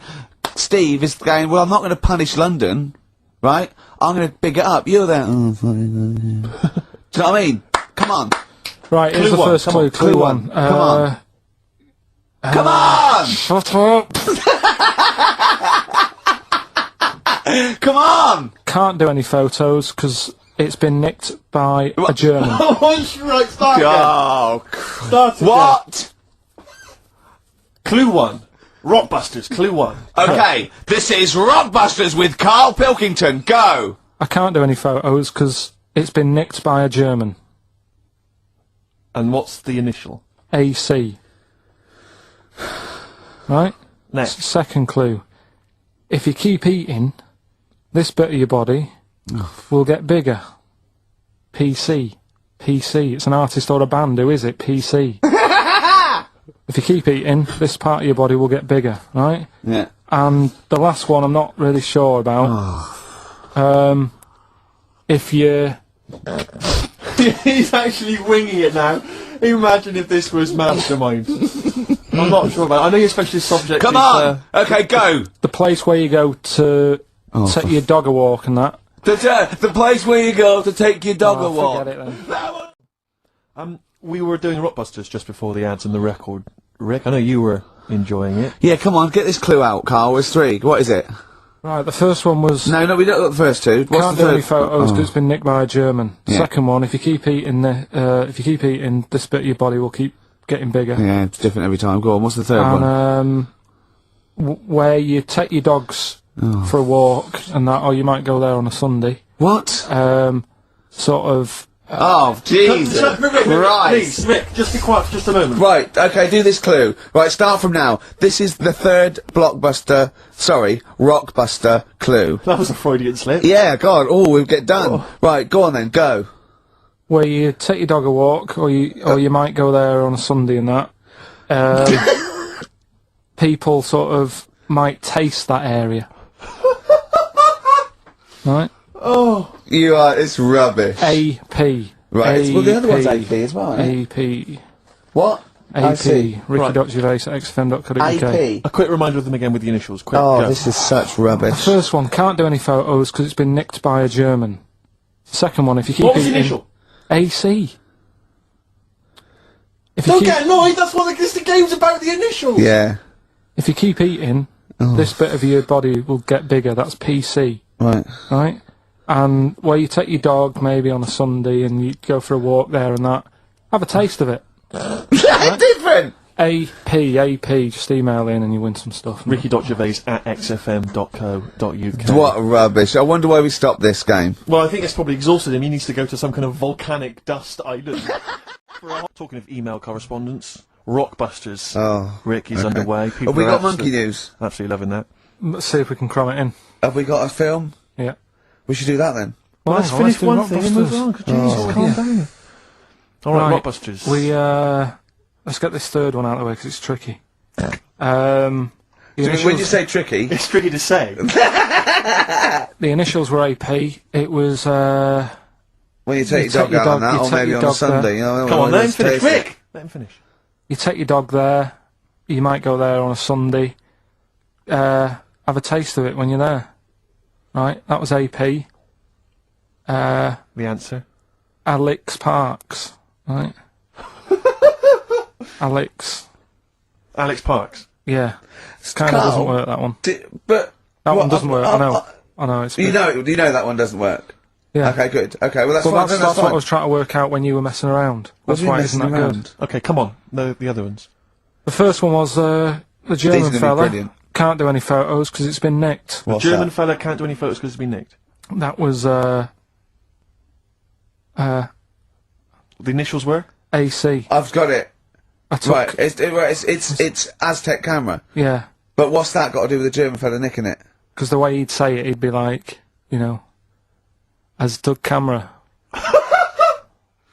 Steve is going, well, I'm not going to punish London, right? I'm going to big it up. You're there. Oh, do you know what I mean? Come on. Right, here's Clue the one, first come clue. on, Clue one. Come on. Come on! Shut up! Come on! Can't do any photos, because It's been nicked by a German. Right, start again. Oh, Start again. what? Clue 1. Rockbusters, clue 1. Okay, this is Rockbusters with Karl Pilkington. Go. I can't do any photos because it's been nicked by a German. And what's the initial? AC. Right? Next. Second clue. If you keep eating, this bit of your body will get bigger. PC. PC. It's an artist or a band. Who is it? PC. If you keep eating, this part of your body will get bigger, right? Yeah. And the last one I'm not really sure about. If you... He's actually winging it now. Imagine if this was Mastermind. I'm not sure about it. I know your specialist subject Come is, on. Okay, go. The place where you go to take your dog a walk and that. The place where you go to take your dog a Oh, walk. forget it then. we were doing Rockbusters just before the ads and the record. Rick, I know you were enjoying it. Yeah, come on, get this clue out, Carl. There's 3. What is it? Right, the first one was... No, we don't got the first 2. What's Can't the do any third? photos because it's been nicked by a German. Yeah. Second one, if you keep eating this bit of your body will keep getting bigger. Yeah, it's different every time. Go on, what's the third one? And where you take your dogs for a walk and that, or you might go there on a Sunday. What? Sort of... Oh, Jesus. Right. Please, Rick, just be quiet for just a moment. Right, okay, do this clue. Right, start from now. This is the 3rd Rockbuster clue. That was a Freudian slip. Yeah, God, we'll get done. Right, go on then, go. Where you take your dog a walk, or you might go there on a Sunday and that. People sort of might taste that area. Right? You are, it's rubbish. AP. Right, well the other one's AP as well, isn't it? AP. What? I AP. see. Ricky.Gervais at xfm.co.uk. AP. A quick reminder of them again with the initials. Quick, Oh, go. this is such rubbish. First one, can't do any photos because it's been nicked by a German. Second one, if you keep What was the eating... initial? AC. If you Don't keep, get annoyed, that's what the game's about, the initials! Yeah. if you keep eating, this bit of your body will get bigger. That's PC. Right. Right? And where you take your dog maybe on a Sunday and you go for a walk there and that, have a taste of it. Different! AP, just email in and you win some stuff. Ricky.Gervais at xfm.co.uk. What rubbish. I wonder why we stopped this game. Well, I think it's probably exhausted him. He needs to go to some kind of volcanic dust island. Talking of email correspondence, Rockbusters. Oh. Rick is underway. People Have we are got monkey news? Absolutely loving that. Let's see if we can cram it in. Have we got a film? Yeah. We should do that then. Well, Let's hang on, finish do one thing and move Rockbusters. on. Jesus, calm down. Alright, Right. Rockbusters. Let's get this third one out of the way because it's tricky. The When initials, you say tricky, It's tricky to say. the initials were AP. It was, when you take You your dog take your out on dog- that, you or take maybe your on a dog Sunday, you know. Come on, let him let's finish. taste it. Rick! Let him finish. you take your dog there, you might go there on a Sunday, have a taste of it when you're there. Right? That was AP. The answer. Alex Parks. Right? Alex. Alex Parks. Yeah. It kind of doesn't work, that one. But That what- one doesn't work, I know. I know, it's... you know that one doesn't work. yeah. Okay, good. Okay, well that's Well, fine. that's That's what I fine. was trying to work out when you were messing around. That's why it isn't that good. Okay, come on. No, the other ones. The first one was the These German are gonna be fella. brilliant. Can't do any photos because it's been nicked. What's German that? fella can't do any photos because it's been nicked. That was The initials were? AC. I've got it. I took... Right, it's Aztec camera. Yeah. But what's that got to do with the German fella nicking it? Because the way he'd say it, he'd be like, you know, Aztec camera.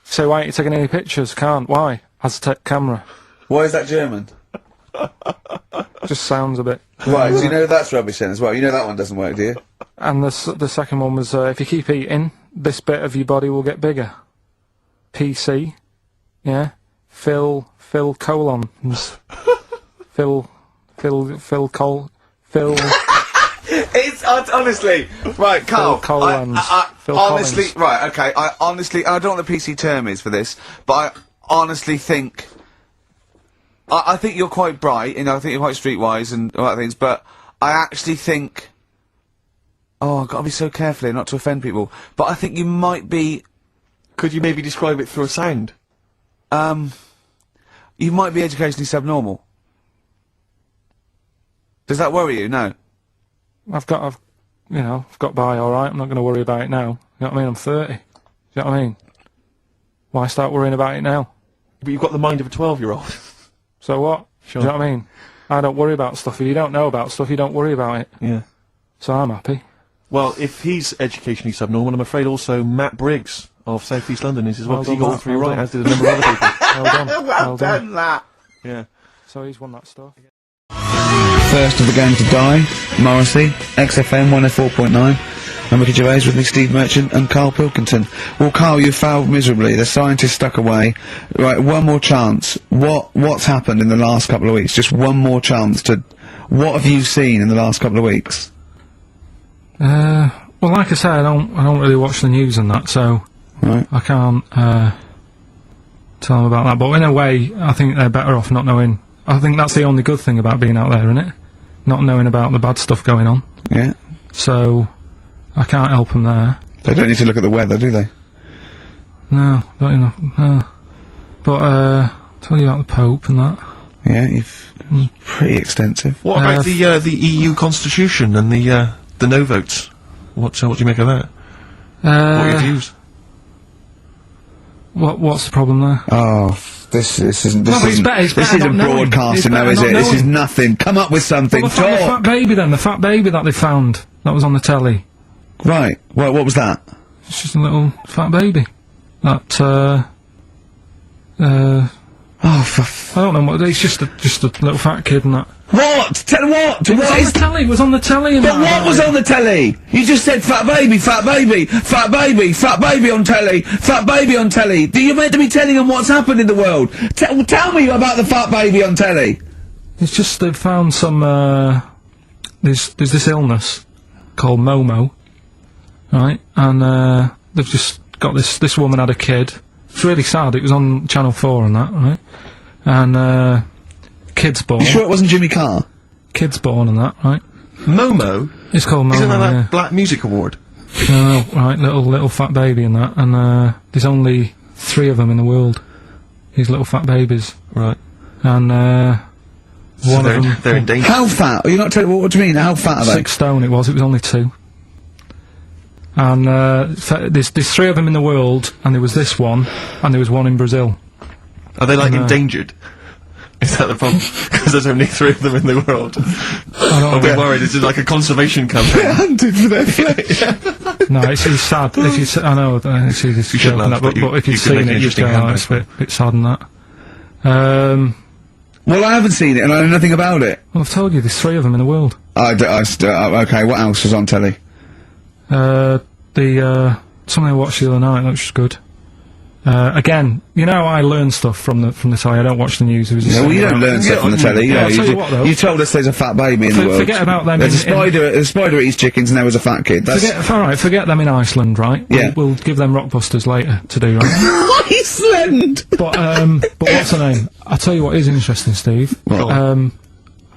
So why ain't you taking any pictures? Can't. Why? Aztec camera. Why is that German? Just sounds a bit... Right, so you know that's rubbish then as well. You know that one doesn't work, do you? And the second one was, if you keep eating, this bit of your body will get bigger. PC. Yeah. Phil colons. Phil. It's honestly right, Carl. Phil Collins. Phil honestly, Collins. right, okay. I honestly, I don't know what the PC term is for this, but I honestly think, I think you're quite bright, and I think you're quite streetwise and all that things. But I actually think Oh, I've got to be so careful here not to offend people. But I think you might be... Could you maybe describe it through a sound? You might be educationally subnormal. Does that worry you? No. I've got by alright, I'm not gonna worry about it now. You know what I mean? I'm 30. You know what I mean? Why start worrying about it now? But you've got the mind of a 12-year-old. So what? Sure. Do you know what I mean? I don't worry about stuff. If you don't know about stuff, you don't worry about it. Yeah. So I'm happy. Well, if he's educationally subnormal, I'm afraid also Matt Briggs of South East London is as well, Well because he done, got all Matt, three well right, done. as did a number of other people. Well done. Well done. that. Yeah. So he's won that stuff. First of the gang to die, Morrissey, XFM 104.9. I'm Ricky Gervais with me, Steve Merchant and Karl Pilkington. Well, Karl, you failed miserably. The scientists stuck away. Right, one more chance. What's happened in the last couple of weeks? Just one more chance to... What have you seen in the last couple of weeks? Well, like I say, I don't really watch the news and that, so Right. I can't tell them about that. But in a way, I think they're better off not knowing. I think that's the only good thing about being out there, isn't it? Not knowing about the bad stuff going on. Yeah. So I can't help them there. They don't need to look at the weather, do they? No, don't you know? No. But tell you about the Pope and that. Yeah, you've... Pretty extensive. What about the EU Constitution and the no votes? What do you make of that? What are your views? What's the problem there? Oh, this isn't No, but it's better- it's this better isn't not knowing. broadcasting, It's though, better is not it? This is knowing. nothing. Come up with something. Well, the fat baby then, the fat baby that they found, that was on the telly. Right. Well, what was that? It's just a little fat baby. That, Oh, for I don't know what, it's just a little fat kid and that. what? Tell what? It was on the telly, it was on the telly and But that. what was on the telly? You just said fat baby, fat baby, fat baby, fat baby on telly, fat baby on telly. Do you meant to be telling them what's happened in the world? Tell me about the fat baby on telly. It's just they've found some, there's this illness called Momo, right? And, they've just got this woman had a kid. It's really sad, it was on Channel 4 and that, right? And, kid's born. You sure it wasn't Jimmy Carr? Kid's born and that, right? Momo? It's called Momo, Isn't that yeah. that Black Music Award? No, right, little fat baby and that, and there's only 3 of them in the world. These little fat babies. Right. And So one of them, they're in danger. How fat? Are you not telling what do you mean? How fat are they? 6 stone it was only 2. And there's 3 of them in the world, and there was this one, and there was one in Brazil. Are they like No. endangered? Is that the problem? Because there's only 3 of them in the world. I Are don't we know. worried? This is like a conservation campaign. Hunted for their flesh. No, it's sad. If you I know, it's easy to You shouldn't joke and laugh, that, but but if you you've could make seen an it, you'd interesting go, oh, it's a bit sad and that. Well, I haven't seen it, and I know nothing about it. Well, I've told you, there's 3 of them in the world. Okay, what else was on telly? Something I watched the other night, that was good. Again, you know, I learn stuff from the telly. I don't watch the news. It was just No, well, you don't learn stuff from the telly. Yeah, I'll tell you you, what, though. you told us there's a fat baby in the world. Forget about them. There's a spider eats chickens, and there was a fat kid. That's Forget them in Iceland, right? Yeah. We'll give them Rockbusters later to do, right? Iceland. But what's her name? I'll tell you what is interesting, Steve. What?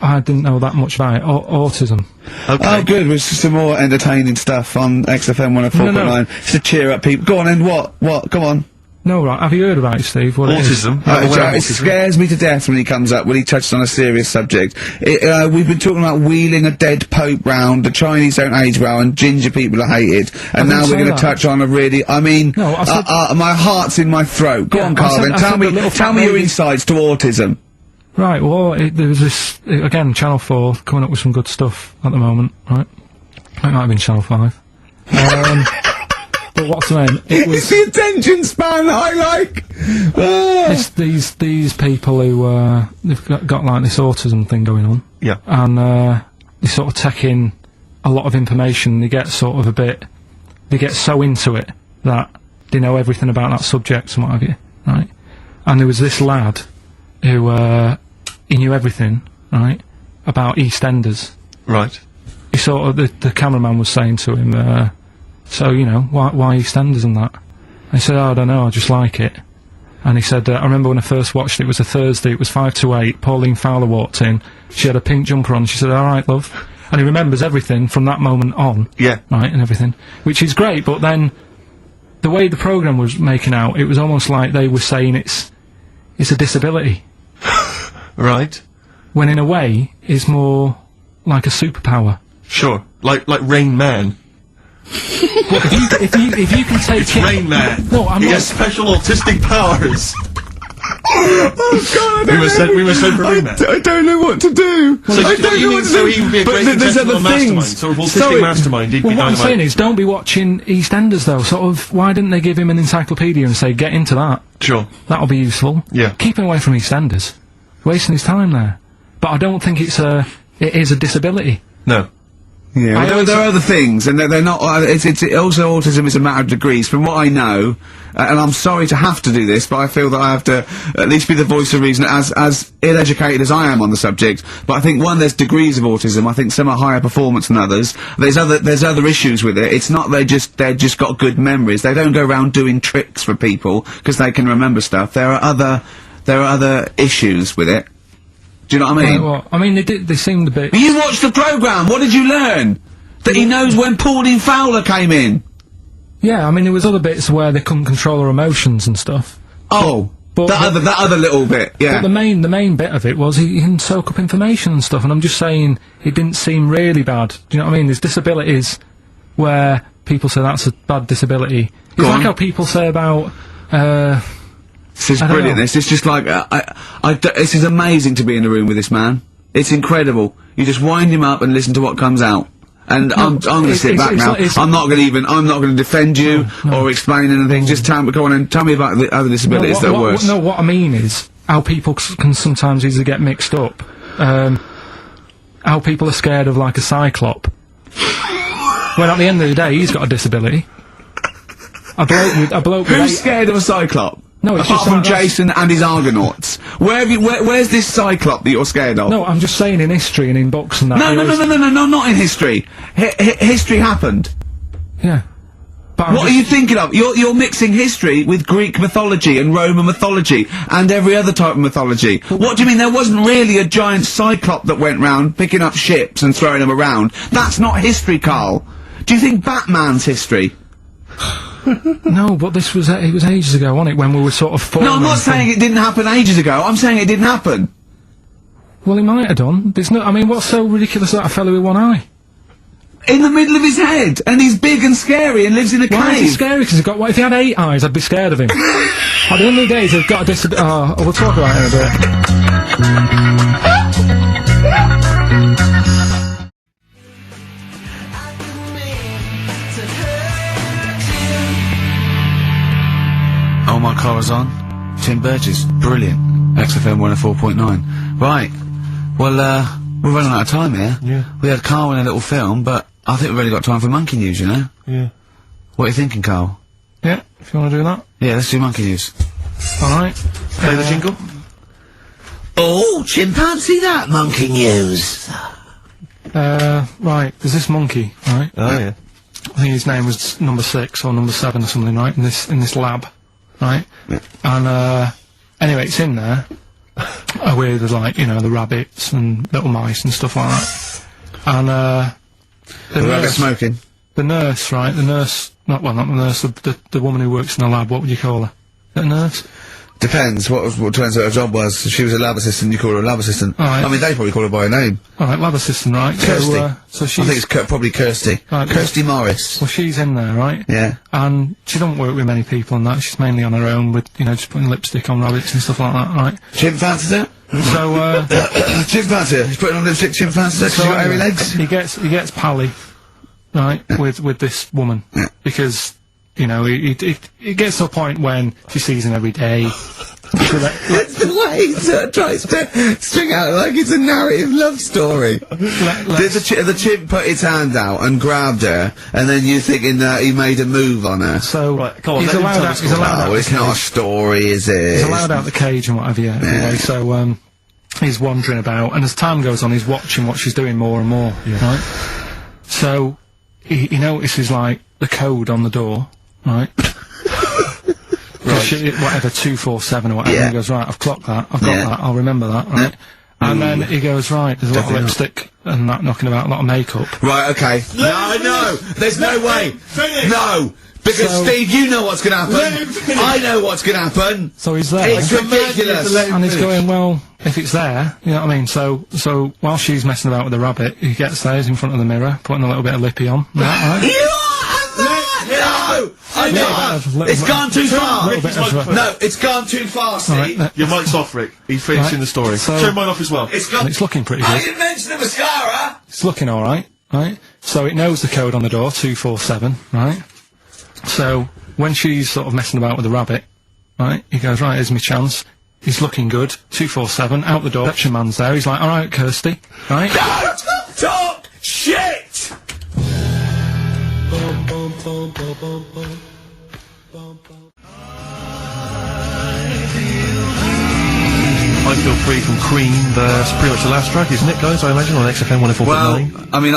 I didn't know that much about it. Autism. Oh, good. It was just some more entertaining stuff on XFM 104.9. No. Just to cheer up people. Go on, and what? Come on. No, right. Have you heard about it, Steve? What it is? Autism? It scares me to death when he comes up, when he touches on a serious subject. We've been talking about wheeling a dead pope round, the Chinese don't age well, and ginger people are hated. And now didn't we're say going to that. touch on a really, I mean, No, I said- my heart's in my throat. Go Yeah, on, I Carl, said- then I tell said me, the little tell fat me your baby- insights to autism. Right, well, there was this, again, Channel 4 coming up with some good stuff at the moment, right? It might have been Channel 5. But what's the name? It was the attention span that I like. it's these people who, they've got like this autism thing going on. Yeah. And, they sort of take in a lot of information, they get sort of they get so into it that they know everything about that subject and what have you, right? And there was this lad who, he knew everything, right, about EastEnders. Right. He sort of, the cameraman was saying to him, so, you know, why EastEnders and that? And he said, oh, I don't know, I just like it. And he said, I remember when I first watched it, it was a Thursday, it was 5 to 8, Pauline Fowler walked in, she had a pink jumper on, she said, alright, love. and he remembers everything from that moment on. Yeah. Right, and everything, which is great. But then, the way the program was making out, it was almost like they were saying it's a disability. Right. When in a way, it's more like a superpower. Sure. Like Rain Man. Well, if you can take it. Rain Man. No, I'm he not. has special autistic powers. Oh God! We were sent for Rain Man. I don't know what to do. So I don't know what to do. So he would be a But great there's other contestable mastermind. things. Sort of autistic mastermind. He'd Well, be what I'm dynamite. saying is, don't be watching EastEnders though. Sort of, why didn't they give him an encyclopedia and say, get into that? Sure. That'll be useful. Yeah. Keep him away from EastEnders. Wasting his time there. But I don't think it is a disability. No. Yeah, well, there are other things, and they're not. It's also autism is a matter of degrees. From what I know, and I'm sorry to have to do this, but I feel that I have to at least be the voice of reason, as ill-educated as I am on the subject. But I think there's degrees of autism. I think some are higher performance than others. There's other issues with it. It's not they're just got good memories. They don't go around doing tricks for people because they can remember stuff. There are other issues with it. Do you know what I mean? Well, I mean, they seemed a bit. You watched the programme, what did you learn? That he knows when Pauline Fowler came in? Yeah, I mean, there was other bits where they couldn't control their emotions and stuff. Oh, But that other little bit, yeah. But the main bit of it was he can soak up information and stuff, and I'm just saying, it didn't seem really bad. Do you know what I mean? There's disabilities where people say that's a bad disability. It's like how people say about, This is brilliant. This is just like this is amazing to be in a room with this man. It's incredible. You just wind him up and listen to what comes out. And I'm going to sit back now. I'm not going to defend you or explain anything. Just go on and tell me about the other disabilities that are worse. No, what I mean is how people can sometimes easily get mixed up. How people are scared of like a cyclop. When at the end of the day, he's got a disability. A bloke with Who's scared of a cyclop? No, it's apart just from Jason and his Argonauts. Where's this cyclop that you're scared of? No, I'm just saying in history and in books and that. No, not in history. History happened. Yeah. But What are you thinking of? You're mixing history with Greek mythology and Roman mythology and every other type of mythology. What do you mean there wasn't really a giant cyclop that went round picking up ships and throwing them around? That's not history, Carl. Do you think Batman's history? No, but this was it was ages ago, wasn't it? When we were sort of No, I'm not saying it didn't happen ages ago. I'm saying it didn't happen. Well, he might have done. There's no. I mean, what's so ridiculous about a fellow with one eye? In the middle of his head, and he's big and scary and lives in a Why is he cave. scary? Because he's got. What if he had 8 eyes? I'd be scared of him. At the end of the day, he's got a disability. Oh, we'll talk about it in a bit. Oh, my car is on. Tim Burgess, brilliant. XFM 104.9. Right. Well, we're running out of time here. Yeah. We had Carl in a little film, but I think we've really got time for Monkey News, you know? Yeah. What are you thinking, Carl? Yeah, if you want to do that. Yeah, let's do Monkey News. All right. Play the jingle. Oh, chimpanzee that monkey news. Right. There's this monkey, right? Oh yeah. I think his name was number 6 or number 7 or something, right? In this lab, right? Yeah. And anyway, it's in there with like the rabbits and little mice and stuff like that. And The rabbit smoking. the nurse, right? The nurse, not the nurse, the woman who works in the lab. What would you call her? The nurse. Depends what turns out her job was. If she was a lab assistant, you call her a lab assistant. Alright. I mean, they probably call her by her name. All right, lab assistant, right? Kirsty. So I she's think it's probably Kirsty. Right, Kirsty Morris. well, she's in there, right? Yeah. And she don't work with many people and that. She's mainly on her own with, just putting lipstick on rabbits and stuff like that, right? Chimp fancies it? So, Chimp fancy it. He's putting on lipstick, chimp fancies it, 'cause she's got hairy legs. He gets pally, right, with this woman. Yeah. Because, it gets to a point when she sees him every day. The way he sort of tries to string out like it's a narrative love story. The chimp put its hand out and grabbed her, and then you're thinking that he made a move on her. So, Right, come on, he's let him allowed tell out, the he's story. allowed out Oh, the it's not a cage. story, is it? He's allowed out the cage and whatever, yeah. Anyway, so, he's wandering about, and as time goes on, he's watching what she's doing more and more, right? So, he notices, like, the code on the door, right? Whatever, 247 or whatever, Yeah. and he goes, right, I've clocked that, I've got Yeah. that, I'll remember that, right? And then he goes, right, there's a lot of lipstick and that knocking about, a lot of makeup. Right, okay. No, there's no way. No! Because, Steve, you know what's gonna happen. I know what's gonna happen. So he's there. It's ridiculous. And he's going, well, if it's there, you know what I mean? So while she's messing about with the rabbit, he gets there, he's in front of the mirror, putting a little bit of lippy on. Right? No! I know! It's gone too far! No, it's gone too far, Steve! Your mic's off, Rick. He's finishing the story. Turn mine off as well. It's looking pretty good. I didn't mention the mascara! It's looking alright, right? So it knows the code on the door, 247, right? So, when she's sort of messing about with the rabbit, right, he goes, right, here's my chance. He's looking good, 247, out the door, reception man's there, he's like, alright, Kirsty, right? Don't talk shit! I Feel Free from Cream, that's pretty much the last track, isn't it, guys? I imagine on XFM 104.9. Well, I mean,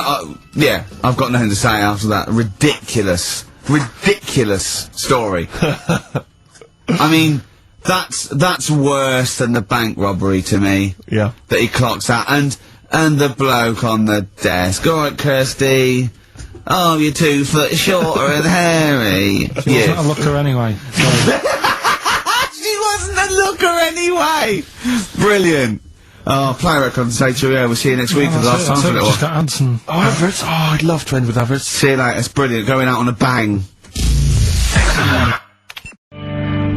yeah, I've got nothing to say after that ridiculous story. I mean, that's worse than the bank robbery to me. Yeah. That he clocks out, and the bloke on the desk. Alright, Kirsty. Oh, you're 2 foot shorter and hairy. She wasn't a looker anyway. She wasn't a looker anyway! Brilliant. Oh, play record and say cheerio, we'll see you next week for the last time for a little Just got ads and... Oh, adverts? Oh, I'd love to end with adverts. See you later, it's brilliant, going out on a bang.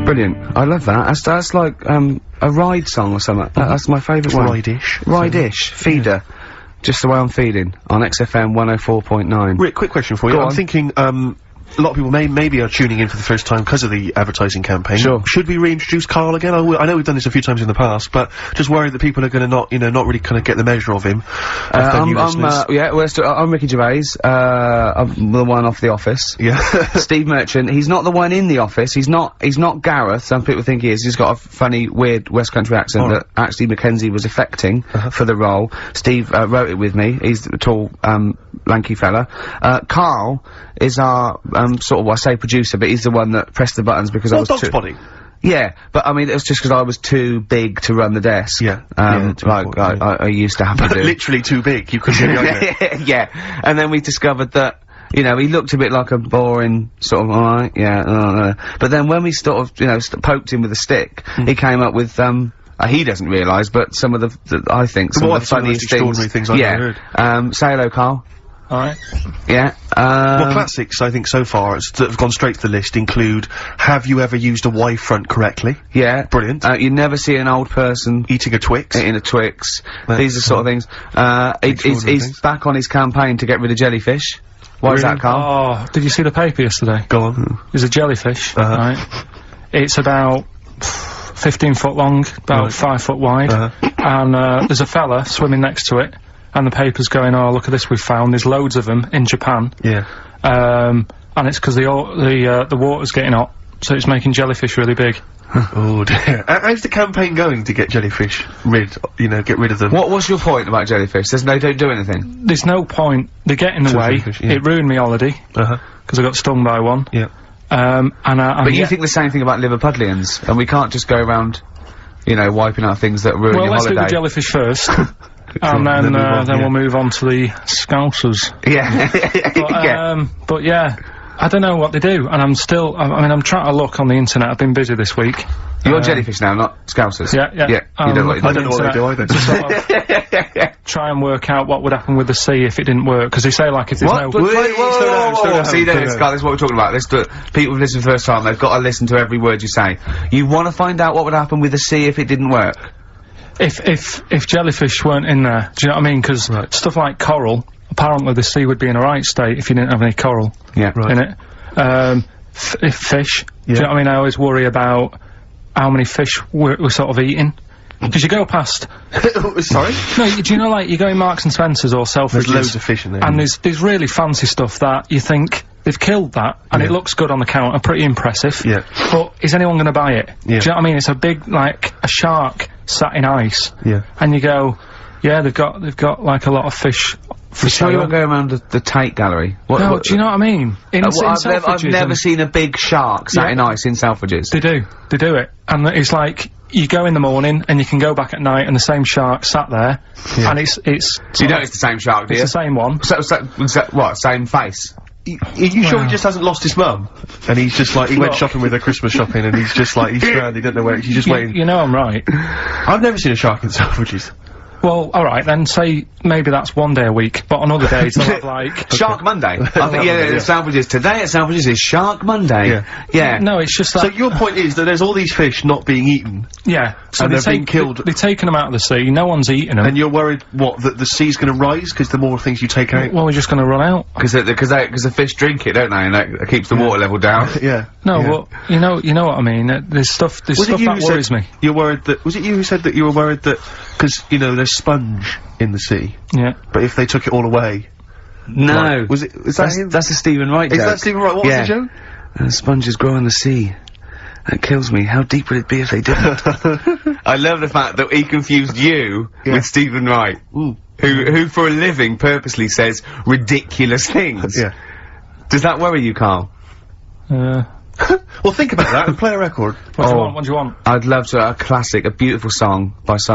Brilliant, I love that. That's like, a ride song or something. That's my favourite one. Ride-ish. Ride-ish, feeder. Just the way I'm feeling, on XFM 104.9. Rick, quick question for you. Go I'm on. thinking, a lot of people maybe are tuning in for the first time because of the advertising campaign. Sure. Should we reintroduce Karl again? I know we've done this a few times in the past, but just worried that people are gonna not really kind of get the measure of him. I'm Ricky Gervais, I'm the one off The Office. Yeah. Steve Merchant, he's not the one in The Office, he's not Gareth, some people think he is, he's got a funny, weird West Country accent that actually Mackenzie was affecting for the role. Steve, wrote it with me, he's the tall, lanky fella. Karl is our, sort of, I say producer, but he's the one that pressed the buttons because I was Dog's Body. Yeah, but I mean, it was just because I was too big to run the desk. Yeah. I used to have to do. Literally too big, you couldn't get behind it. Yeah, and then we discovered that, you know, he looked a bit like a boring, sort of, alright, yeah, but then when we sort of, you know, poked him with a stick, he came up with, he doesn't realise, but some of I think, some of the funniest extraordinary things I've ever heard. Say hello, Karl. Alright. Yeah, well, classics, I think, so far, that have gone straight to the list include, have you ever used a Y front correctly? Yeah. Brilliant. You never see an old person eating a Twix. Eating a Twix. These are sort of things. He's back on his campaign to get rid of jellyfish. Why is that, Karl? Oh, did you see the paper yesterday? Go on. There's a jellyfish, right? It's about 15 foot long, about 5 foot wide, and there's a fella swimming next to it. And the paper's going, oh, look at this we've found, there's loads of them in Japan. Yeah. And it's because the water's getting hot, so it's making jellyfish really big. Oh dear. How's the campaign going to get jellyfish get rid of them? What's your point about jellyfish? They don't do anything? There's no point. They get in the way. It ruined me holiday. Because I got stung by one. Yeah. But you think the same thing about Liverpudlians, and we can't just go around, you know, wiping out things that ruin your holiday. Well, let's do the jellyfish first. And then we'll move on to the Scousers. Yeah. But yeah, I don't know what they do, and I'm trying to look on the internet. I've been busy this week. You're jellyfish now, not Scousers. Yeah. You don't know what I don't know what they do either. To sort of try and work out what would happen with the sea if it didn't work, because they say, like, if there's no... Whoa. See, Karl, this is what we're talking about. People who've listened for the first time, they've got to listen to every word you say. You want to find out what would happen with the sea if it didn't work? If jellyfish weren't in there, do you know what I mean? Because stuff like coral, apparently the sea would be in a right state if you didn't have any coral in it. If fish, do you know what I mean? I always worry about how many fish we're sort of eating. Because you go past... Sorry? No, do you know, like, you go in Marks and Spencer's or Selfridges... There's loads of fish in there. And there's really fancy stuff that you think, they've killed that, and it looks good on the counter, pretty impressive. Yeah. But is anyone gonna buy it? Yeah. Do you know what I mean? It's a big, like, a shark sat in ice. Yeah. And you go, yeah, they've got, like, a lot of fish... For sure you won't go around the Tate Gallery? Do you know what I mean? I've never seen a big shark sat in ice in Selfridges. They do it. And it's like, you go in the morning and you can go back at night and the same shark sat there, and it's. So you know it's the same shark, do you? It's the same one. What? Same face? You sure he just hasn't lost his mum? And he's just like, he went shopping with her, Christmas shopping, and he's just like, he's stranded, he doesn't know where, he's just waiting. You know I'm right. I've never seen a shark in Selfridges. Well, alright, then say maybe that's one day a week, but on other days they'll have like... Shark Monday. I think, Selfridges. Today at Selfridges is Shark Monday. Yeah. No, it's just that... So your point is that there's all these fish not being eaten. Yeah. So and they're being killed. They've taken them out of the sea, no one's eating them. And you're worried, what, that the sea's gonna rise because the more things you take out? Well, we're just gonna run out. Because the fish drink it, don't they? And that keeps the water level down. Yeah. No, well, you know what I mean. There's stuff that worries me. You're worried that, was it you who said that you were worried that, because, you know, there's sponge in the sea. Yeah. But if they took it all away. No. Was it, is that him? That's a Stephen Wright joke. Is that Stephen Wright? What was the joke? Sponges grow in the sea. That kills me. How deep would it be if they didn't? I love the fact that he confused you with Stephen Wright. Who for a living purposely says ridiculous things. Yeah. Does that worry you, Carl? Well, think about that and play a record. What do you want? I'd love to, a classic, a beautiful song by some